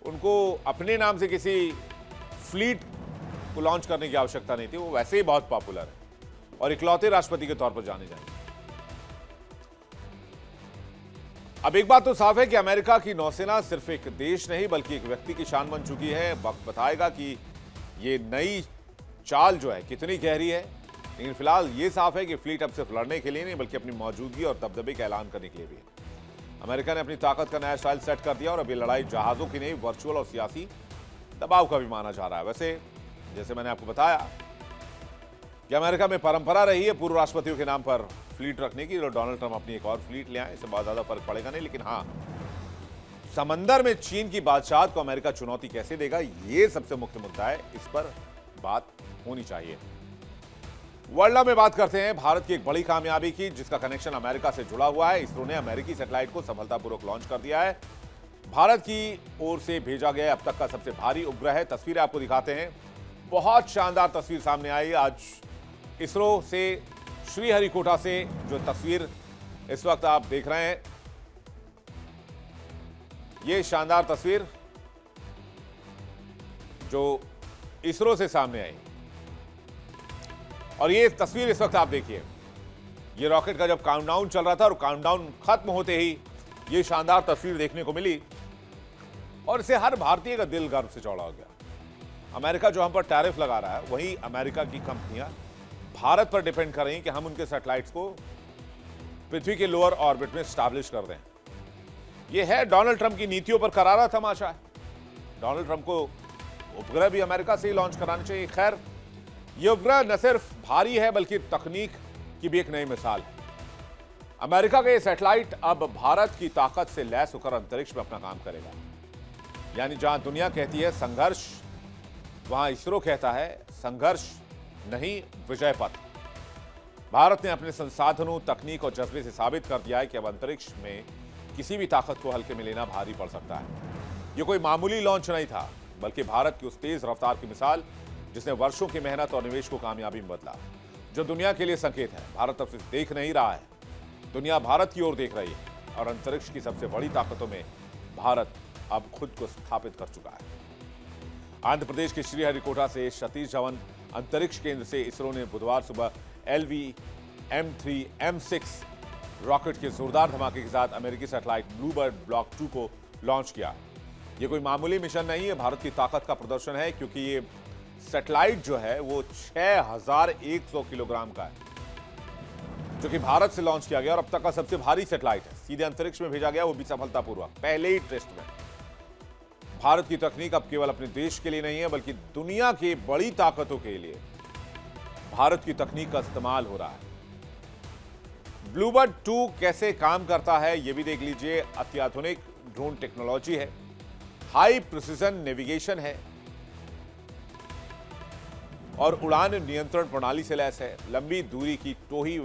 A: उनको अपने नाम से किसी फ्लीट को लॉन्च करने की आवश्यकता नहीं थी। वो वैसे ही बहुत पॉपुलर है और इकलौते राष्ट्रपति के तौर पर जाने जाएंगे। अब एक बात तो साफ है कि अमेरिका की नौसेना सिर्फ एक देश नहीं बल्कि एक व्यक्ति की शान बन चुकी है। वक्त बताएगा कि ये नई चाल जो है कितनी गहरी है, लेकिन फिलहाल ये साफ है कि फ्लीट अब सिर्फ लड़ने के लिए नहीं बल्कि अपनी मौजूदगी और दबदबे का ऐलान करने के लिए भी है। अमेरिका ने अपनी ताकत का नया स्टाइल सेट कर दिया और अब ये लड़ाई जहाजों की नहीं, वर्चुअल और सियासी दबाव का भी माना जा रहा है। वैसे जैसे मैंने आपको बताया कि अमेरिका में परंपरा रही है पूर्व राष्ट्रपतियों के नाम पर फ्लीट रखने की, और डोनाल्ड ट्रंप अपनी एक और फ्लीट ले आए, इससे बहुत ज्यादा फर्क पड़ेगा नहीं। लेकिन हाँ, समंदर में चीन की बादशाहत को अमेरिका चुनौती कैसे देगा, यह सबसे मुख्य मुद्दा है। इस पर बात होनी चाहिए। वर्ल्ड में बात करते हैं भारत की एक बड़ी कामयाबी की जिसका कनेक्शन अमेरिका से जुड़ा हुआ है। इसरो ने अमेरिकी सैटेलाइट को सफलतापूर्वक लॉन्च कर दिया है। भारत की ओर से भेजा गया अब तक का सबसे भारी उपग्रह है। तस्वीरें आपको दिखाते हैं। बहुत शानदार तस्वीर सामने आई आज इसरो से, श्रीहरिकोटा से जो तस्वीर इस वक्त आप देख रहे हैं, यह शानदार तस्वीर जो इसरो से सामने आई, और ये तस्वीर इस वक्त आप देखिए, ये रॉकेट का जब काउंटडाउन चल रहा था और काउंटडाउन खत्म होते ही ये शानदार तस्वीर देखने को मिली, और इससे हर भारतीय का दिल गर्व से चौड़ा हो गया। अमेरिका जो हम पर टैरिफ लगा रहा है, वही अमेरिका की कंपनियां भारत पर डिपेंड कर रही हैं कि हम उनके सैटेलाइट्स को पृथ्वी के लोअर ऑर्बिट में स्टैब्लिश कर दें। यह है डोनाल्ड ट्रंप की नीतियों पर करारा तमाशा है। डोनाल्ड ट्रंप को उपग्रह भी अमेरिका से ही लॉन्च कराने चाहिए। खैर, यह उपग्रह न सिर्फ भारी है बल्कि तकनीक की भी एक नई मिसाल है। अमेरिका का यह सैटेलाइट अब भारत की ताकत से लैस होकर अंतरिक्ष में अपना काम करेगा। यानी जहां दुनिया कहती है संघर्ष, वहां इसरो कहता है संघर्ष नहीं, विजय पथ। भारत ने अपने संसाधनों, तकनीक और जज्बे से साबित कर दिया है कि अब अंतरिक्ष में किसी भी ताकत को हल्के में लेना भारी पड़ सकता है। यह कोई मामूली लॉन्च नहीं था बल्कि भारत की उस तेज रफ्तार की मिसाल जिसने वर्षों की मेहनत और निवेश को कामयाबी में बदला, जो दुनिया के लिए संकेत है। भारत अब सिर्फ देख नहीं रहा है, दुनिया भारत की ओर देख रही है, और अंतरिक्ष की सबसे बड़ी ताकतों में भारत अब खुद को स्थापित कर चुका है। आंध्र प्रदेश के श्रीहरिकोटा से सतीश धवन अंतरिक्ष केंद्र से इसरो ने बुधवार सुबह LV-M3-M6 रॉकेट के जोरदार धमाके के साथ अमेरिकी सैटेलाइट ब्लूबर्ड ब्लॉक 2 को लॉन्च किया। यह कोई मामूली मिशन नहीं है, भारत की ताकत का प्रदर्शन है, क्योंकि ये सैटेलाइट जो है वो 6100 किलोग्राम का है, जो कि भारत से लॉन्च किया गया और अब तक का सबसे भारी सैटेलाइट है। सीधे अंतरिक्ष में भेजा गया, वो भी सफलतापूर्वक पहले ही टेस्ट में। भारत की तकनीक अब केवल अपने देश के लिए नहीं है, बल्कि दुनिया की बड़ी ताकतों के लिए भारत की तकनीक का इस्तेमाल हो रहा है। ब्लूबर्ड 2 कैसे काम करता है यह भी देख लीजिए। अत्याधुनिक ड्रोन टेक्नोलॉजी है, हाई प्रिसिजन नेविगेशन है और उड़ान नियंत्रण प्रणाली से लैस है। लंबी दूरी की टोही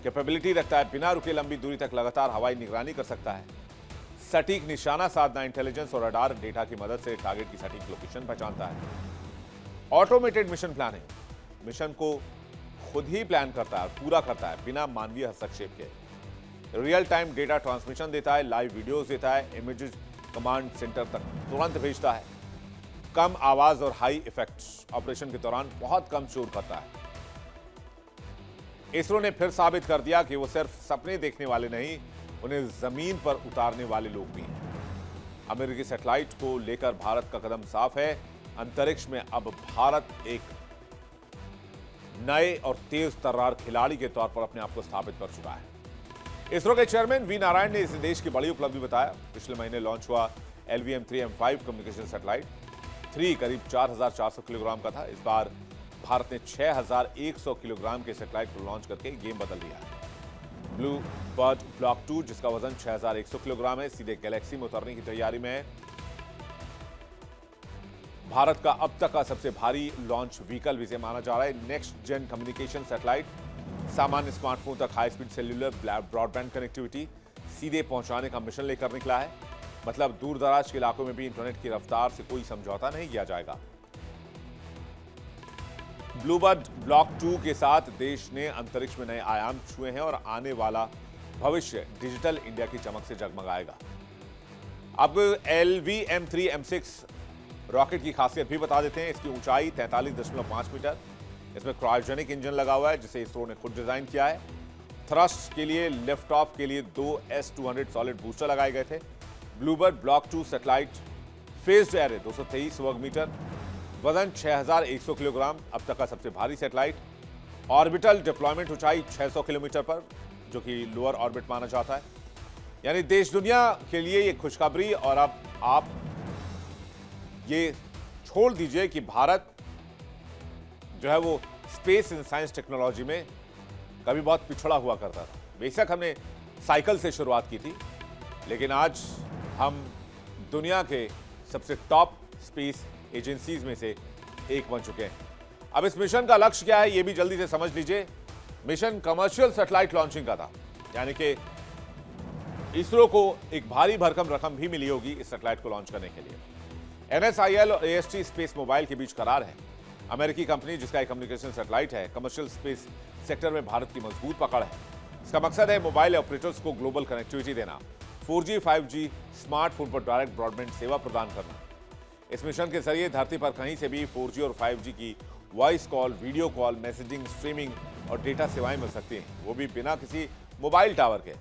A: कैपेबिलिटी रखता है, बिना रुके लंबी दूरी तक लगातार हवाई निगरानी कर सकता है। सटीक निशाना साधना, इंटेलिजेंस और रडार डेटा की मदद से टारगेट की सटीक लोकेशन पहचानता है। ऑटोमेटेड मिशन प्लानिंग, मिशन को खुद ही प्लान करता है, पूरा करता है बिना मानवीय हस्तक्षेप के। रियल टाइम डेटा ट्रांसमिशन देता है, लाइव वीडियोस देता है, इमेजेस कमांड सेंटर तक तुरंत भेजता है। कम आवाज और हाई इफेक्ट्स, ऑपरेशन के दौरान बहुत कम शोर करता है। इसरो ने फिर साबित कर दिया कि वो सिर्फ सपने देखने वाले नहीं, उन्हें जमीन पर उतारने वाले लोग भी हैं। अमेरिकी सैटेलाइट को लेकर भारत का कदम साफ है। अंतरिक्ष में अब भारत एक नए और तेज तर्रार खिलाड़ी के तौर पर अपने आप को स्थापित कर चुका है। इसरो के चेयरमैन वी नारायण ने इसे देश की बड़ी उपलब्धि बताया। पिछले महीने लॉन्च हुआ LV-M3-M5 कम्युनिकेशन सैटेलाइट 3 करीब 4400 किलोग्राम का था। इस बार भारत ने 6100 किलोग्राम के सैटेलाइट को लॉन्च करके गेम बदल दिया है। ब्लू बर्ड ब्लॉक 2, जिसका वजन 6100 किलोग्राम है, सीधे गैलेक्सी में उतरने की तैयारी में है। भारत का अब तक का सबसे भारी लॉन्च व्हीकल भी इसे माना जा रहा है। नेक्स्ट जेन कम्युनिकेशन सैटेलाइट सामान्य स्मार्टफोन तक high speed cellular broadband connectivity सीधे पहुंचाने का मिशन लेकर निकला है। मतलब दूर दराज के इलाकों में भी इंटरनेट की रफ्तार से कोई समझौता नहीं किया जाएगा। ब्लूबर्ड ब्लॉक 2 के साथ देश ने अंतरिक्ष में नए आयाम छुए हैं और आने वाला भविष्य डिजिटल इंडिया की चमक से जगमगाएगा। आपको LV-M3-M6 रॉकेट की खासियत भी बता देते हैं। इसकी ऊंचाई 43.5 मीटर, इसमें क्रायोजेनिक इंजन लगा हुआ है जिसे इसरो ने खुद डिजाइन किया है। थ्रस्ट के लिए, लिफ्ट ऑफ के लिए 2 S-200 सॉलिड बूस्टर लगाए गए थे। Bluebird block 2 satellite phased array 223 वर्ग मीटर, वजन 6100 किलोग्राम, अब तक का सबसे भारी सैटेलाइट। ऑर्बिटल डिप्लॉयमेंट ऊंचाई 600 किलोमीटर पर, जो कि लोअर ऑर्बिट माना जाता है। यानी देश दुनिया के लिए ये खुशखबरी। और अब आप ये छोड़ दीजिए कि भारत जो है वो स्पेस एंड साइंस टेक्नोलॉजी में कभी बहुत पिछड़ा हुआ करता था। बेशक हमने साइकिल से शुरुआत की थी, लेकिन आज हम दुनिया के सबसे टॉप स्पेस एजेंसीज में से एक बन चुके हैं। अब इस मिशन का लक्ष्य क्या है, यह भी जल्दी से समझ लीजिए। मिशन कमर्शियल सैटेलाइट लॉन्चिंग का था, यानी कि इसरो को एक भारी भरकम रकम भी मिली होगी इस सैटेलाइट को लॉन्च करने के लिए। NSIL और AST स्पेस मोबाइल के बीच करार है। अमेरिकी कंपनी जिसका एक कम्युनिकेशन सैटेलाइट है। कमर्शियल स्पेस सेक्टर में भारत की मजबूत पकड़ है। इसका मकसद है मोबाइल ऑपरेटर्स को ग्लोबल कनेक्टिविटी देना, 4G 5G स्मार्टफोन पर डायरेक्ट ब्रॉडबैंड सेवा प्रदान करना। इस मिशन के जरिए धरती पर कहीं से भी 4G और 5G की voice call, video call, messaging, streaming और डेटा सेवाएं मिल सकती हैं, वो भी बिना किसी मोबाइल टावर के।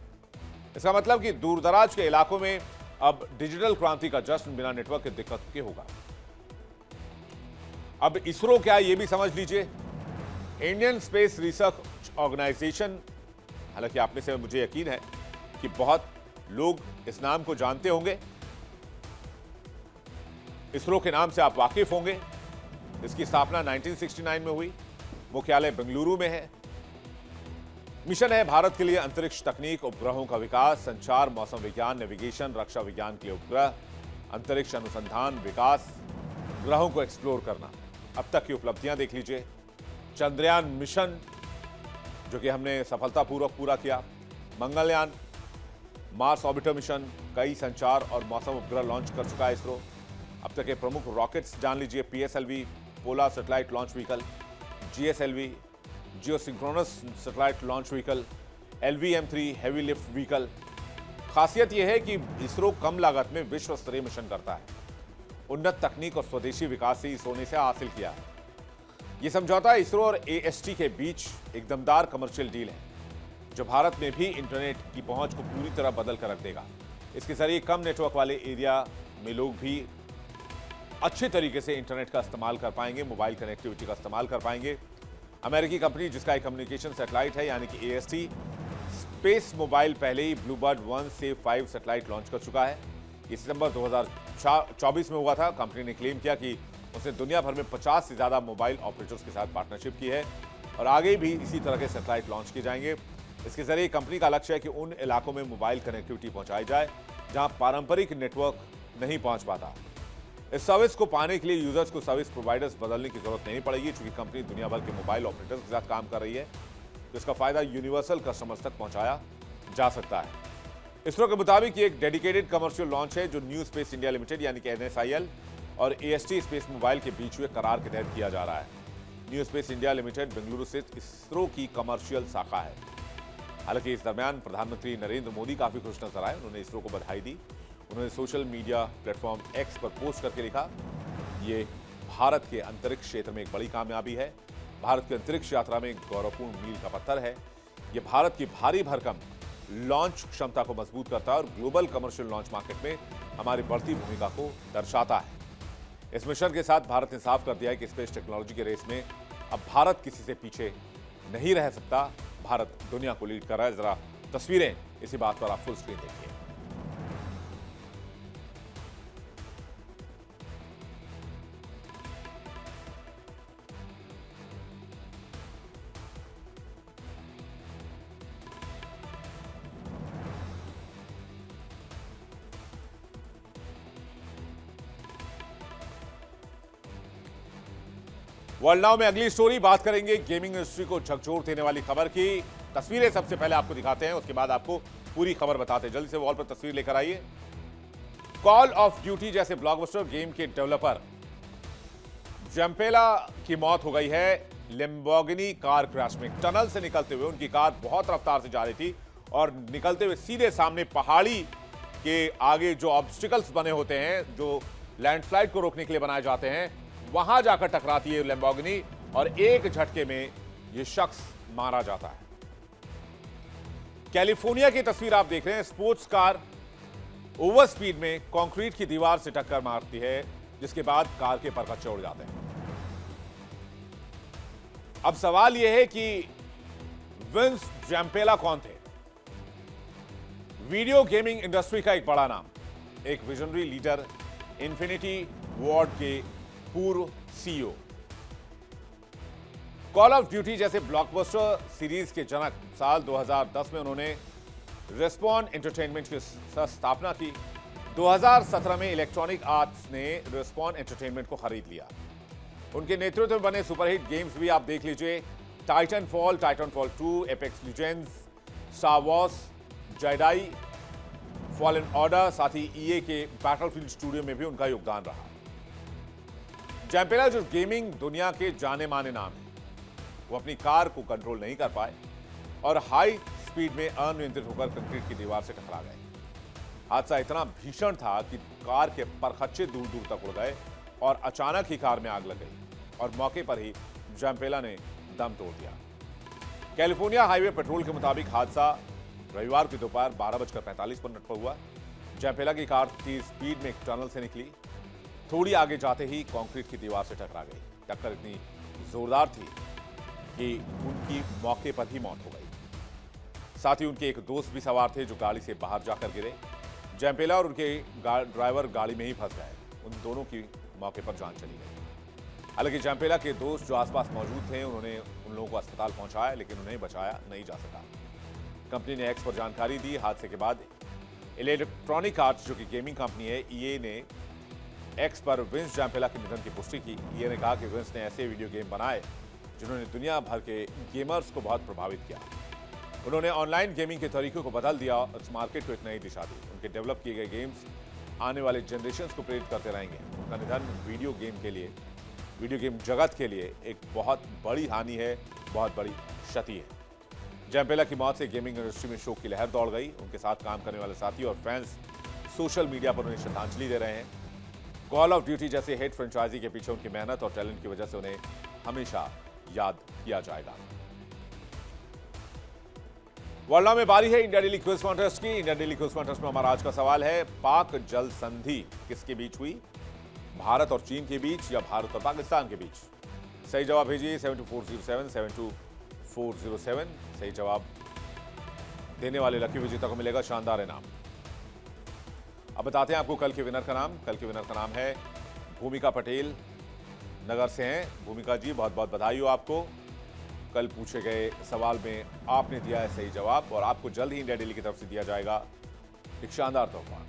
A: इसका मतलब कि दूर दराज के इलाकों में अब डिजिटल क्रांति का जश्न बिना नेटवर्क के दिक्कत के होगा। अब इसरो क्या, ये भी समझ लीजिए। इंडियन स्पेस रिसर्च ऑर्गेनाइजेशन, हालांकि आप में से मुझे यकीन है कि बहुत लोग इस नाम को जानते होंगे, इसरो के नाम से आप वाकिफ होंगे। इसकी स्थापना 1969 में हुई, मुख्यालय बेंगलुरु में है। मिशन है भारत के लिए अंतरिक्ष तकनीक, उपग्रहों का विकास, संचार, मौसम विज्ञान, नेविगेशन, रक्षा विज्ञान के लिए उपग्रह, अंतरिक्ष अनुसंधान, विकास, ग्रहों को एक्सप्लोर करना। अब तक की उपलब्धियां देख लीजिए। चंद्रयान मिशन जो कि हमने सफलतापूर्वक पूरा किया, मंगलयान, मार्स ऑर्बिटर मिशन, कई संचार और मौसम उपग्रह लॉन्च कर चुका है इसरो। अब तक के प्रमुख रॉकेट्स जान लीजिए। PSLV polar satellite launch vehicle, GSLV geosynchronous satellite launch vehicle, LV-M3 heavy lift vehicle. खासियत यह है कि इसरो कम लागत में विश्व स्तरीय मिशन करता है। उन्नत तकनीक और स्वदेशी विकास से इसरो ने इसे हासिल किया है। यह समझौता इसरो और एएसटी के बीच एक दमदार कमर्शियल डील है जो भारत में भी इंटरनेट की पहुंच को पूरी तरह बदल कर रख देगा। इसके जरिए कम नेटवर्क वाले एरिया में लोग भी अच्छे तरीके से इंटरनेट का इस्तेमाल कर पाएंगे, मोबाइल कनेक्टिविटी का इस्तेमाल कर पाएंगे। अमेरिकी कंपनी जिसका एक कम्युनिकेशन सैटेलाइट है यानी कि एएसटी स्पेस मोबाइल पहले ही ब्लूबर्ड 1 से 5 सैटेलाइट लॉन्च कर चुका है। ये सितंबर 2024 में हुआ था। कंपनी ने क्लेम किया कि उसने दुनिया भर में 50 से ज्यादा मोबाइल ऑपरेटर्स के साथ पार्टनरशिप की है और आगे भी इसी तरह के सैटेलाइट लॉन्च किए जाएंगे। इसके जरिए कंपनी का लक्ष्य है कि उन इलाकों में मोबाइल कनेक्टिविटी पहुंचाई जाए जहां पारंपरिक नेटवर्क नहीं पहुंच पाता। इस सर्विस को पाने के लिए यूजर्स को सर्विस प्रोवाइडर्स बदलने की जरूरत नहीं पड़ेगी, क्योंकि कंपनी दुनिया भर के मोबाइल ऑपरेटर्स के साथ काम कर रही है, जिसका फायदा यूनिवर्सल कस्टमर्स तक पहुंचाया जा सकता है। इसरो के मुताबिक ये एक डेडिकेटेड कमर्शियल लॉन्च है जो न्यू स्पेस इंडिया लिमिटेड यानी कि NSIL और एएसटी स्पेस मोबाइल के बीच हुए करार के तहत किया जा रहा है। New space India limited Bengaluru स्थित इसरो की कमर्शियल शाखा है। हालांकि इस दरमियान प्रधानमंत्री नरेंद्र मोदी काफी खुश नजर आए। उन्होंने इसरो को बधाई दी। उन्होंने सोशल मीडिया प्लेटफॉर्म X पर पोस्ट करके लिखा, ये भारत के अंतरिक्ष क्षेत्र में एक बड़ी कामयाबी है। भारत की अंतरिक्ष यात्रा में गौरवपूर्ण मील का पत्थर है। यह भारत की भारी भरकम लॉन्च क्षमता को मजबूत करता है और ग्लोबल कमर्शियल लॉन्च मार्केट में हमारी बढ़ती भूमिका को दर्शाता है। इस मिशन के साथ भारत ने साफ कर दिया है कि स्पेस टेक्नोलॉजी के रेस में अब भारत किसी से पीछे नहीं रह सकता। भारत दुनिया को लीड कर रहा है। जरा तस्वीरें इसी बात पर आप फुल स्क्रीन देखिए। वर्ल्ड नाउ में अगली स्टोरी बात करेंगे गेमिंग इंडस्ट्री को झकझोर देने वाली खबर की। तस्वीरें सबसे पहले आपको दिखाते हैं, उसके बाद आपको पूरी खबर बताते हैं। जल्दी से वॉल पर तस्वीर लेकर आइए। कॉल ऑफ ड्यूटी जैसे ब्लॉकबस्टर गेम के डेवलपर जम्पेला की मौत हो गई है लैम्बोर्गिनी कार क्रैश में। टनल से निकलते हुए उनकी कार बहुत रफ्तार से जा रही थी और निकलते हुए सीधे सामने पहाड़ी के आगे जो ऑब्स्टिकल्स बने होते हैं, जो लैंडस्लाइड को रोकने के लिए बनाए जाते हैं, वहां जाकर टकराती है लैम्बोर्गिनी और एक झटके में यह शख्स मारा जाता है। कैलिफोर्निया की तस्वीर आप देख रहे हैं। स्पोर्ट्स कार ओवर स्पीड में कंक्रीट की दीवार से टक्कर मारती है, जिसके बाद कार के परखच्चे उड़ जाते हैं। अब सवाल यह है कि विंस जैम्पेला कौन थे? वीडियो गेमिंग इंडस्ट्री का एक बड़ा नाम, एक विजनरी लीडर, इन्फिनिटी वॉर्ड के पूर्व CEO। कॉल ऑफ ड्यूटी जैसे ब्लॉकबस्टर सीरीज के जनक। साल 2010 में उन्होंने रेस्पॉन एंटरटेनमेंट की स्थापना की। 2017 में इलेक्ट्रॉनिक आर्ट्स ने रेस्पॉन एंटरटेनमेंट को खरीद लिया। उनके नेतृत्व में बने सुपरहिट गेम्स भी आप देख लीजिए, टाइटनफॉल, टाइटनफॉल 2, apex legends, star Wars, Jedi fallen order, साथ ही EA के बैटलफील्ड स्टूडियो में भी उनका योगदान रहा। जैम्पेला जो गेमिंग दुनिया के जाने माने नाम है, वो अपनी कार को कंट्रोल नहीं कर पाए और हाई स्पीड में अनियंत्रित होकर कंक्रीट की दीवार से टकरा गए। हादसा इतना भीषण था कि कार के परखच्चे दूर दूर तक उड़ गए और अचानक ही कार में आग लग गई और मौके पर ही जैम्पेला ने दम तोड़ दिया। कैलिफोर्निया हाईवे पेट्रोल के मुताबिक हादसा रविवार की दोपहर 12:45 पर हुआ। जैम्पेला की कार तेज स्पीड में एक टनल से निकली। थोड़ी आगे जाते ही कंक्रीट की दीवार से टकरा गई। टक्कर इतनी जोरदार थी कि उनकी मौके पर ही मौत हो गई। साथ ही उनके एक दोस्त भी सवार थे जो गाड़ी से बाहर जाकर गिरे। जैम्पेला और उनके ड्राइवर गाड़ी में ही फंस गए। उन दोनों की मौके पर जान चली गई। हालांकि जैम्पेला के दोस्त जो आसपास मौजूद थे, उन्होंने उन लोगों को अस्पताल पहुंचाया, लेकिन उन्हें बचाया नहीं जा सका। कंपनी ने X पर जानकारी दी। हादसे के बाद इलेक्ट्रॉनिक आर्ट्स जो कि गेमिंग कंपनी है, EA ने X पर विंस जैम्पेला के निधन की पुष्टि की। EA ने कहा कि विंस ने ऐसे वीडियो गेम बनाए जिन्होंने दुनिया भर के गेमर्स को बहुत प्रभावित किया। उन्होंने ऑनलाइन गेमिंग के तरीकों को बदल दिया और इस मार्केट को एक नई दिशा दी। उनके डेवलप किए गए गेम्स आने वाले जनरेशन्स को प्रेरित करते रहेंगे। उनका निधन वीडियो गेम जगत के लिए एक बहुत बड़ी हानि है, बहुत बड़ी क्षति है। जैम्पेला की मौत से गेमिंग इंडस्ट्री में शोक की लहर दौड़ गई। उनके साथ काम करने वाले साथी और फैंस सोशल मीडिया पर उन्हें श्रद्धांजलि दे रहे हैं। कॉल ऑफ ड्यूटी जैसे हिट फ्रेंचाइजी के पीछे उनकी मेहनत और टैलेंट की वजह से उन्हें हमेशा याद किया जाएगा। वर्ल्ड में बारी है इंडिया डेली क्विज कॉन्टेस्ट की। इंडिया डेली क्विज कॉन्टेस्ट में हमारा आज का सवाल है, पाक जल संधि किसके बीच हुई? भारत और चीन के बीच या भारत और पाकिस्तान के बीच? सही जवाब भेजिए 72407 72407। सही जवाब देने वाले लकी विजेता को मिलेगा शानदार इनाम। अब बताते हैं आपको कल के विनर का नाम। कल के विनर का नाम है भूमिका पटेल, नगर से हैं। भूमिका जी, बहुत बहुत बधाई हो आपको। कल पूछे गए सवाल में आपने दिया है सही जवाब और आपको जल्द ही इंडिया डेली की तरफ से दिया जाएगा एक शानदार तोहफा।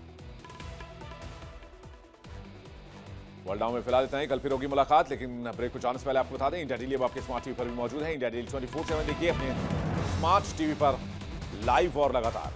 A: वर्ल्ड नाउ में फिलहाल इतना ही। कल फिर होगी मुलाकात, लेकिन ब्रेक को जाने से पहले आपको बता दें इंडिया डेली अब आपके स्मार्ट टीवी पर भी मौजूद है। इंडिया डेली 24/7 देखिए अपने स्मार्ट टीवी पर लाइव और लगातार।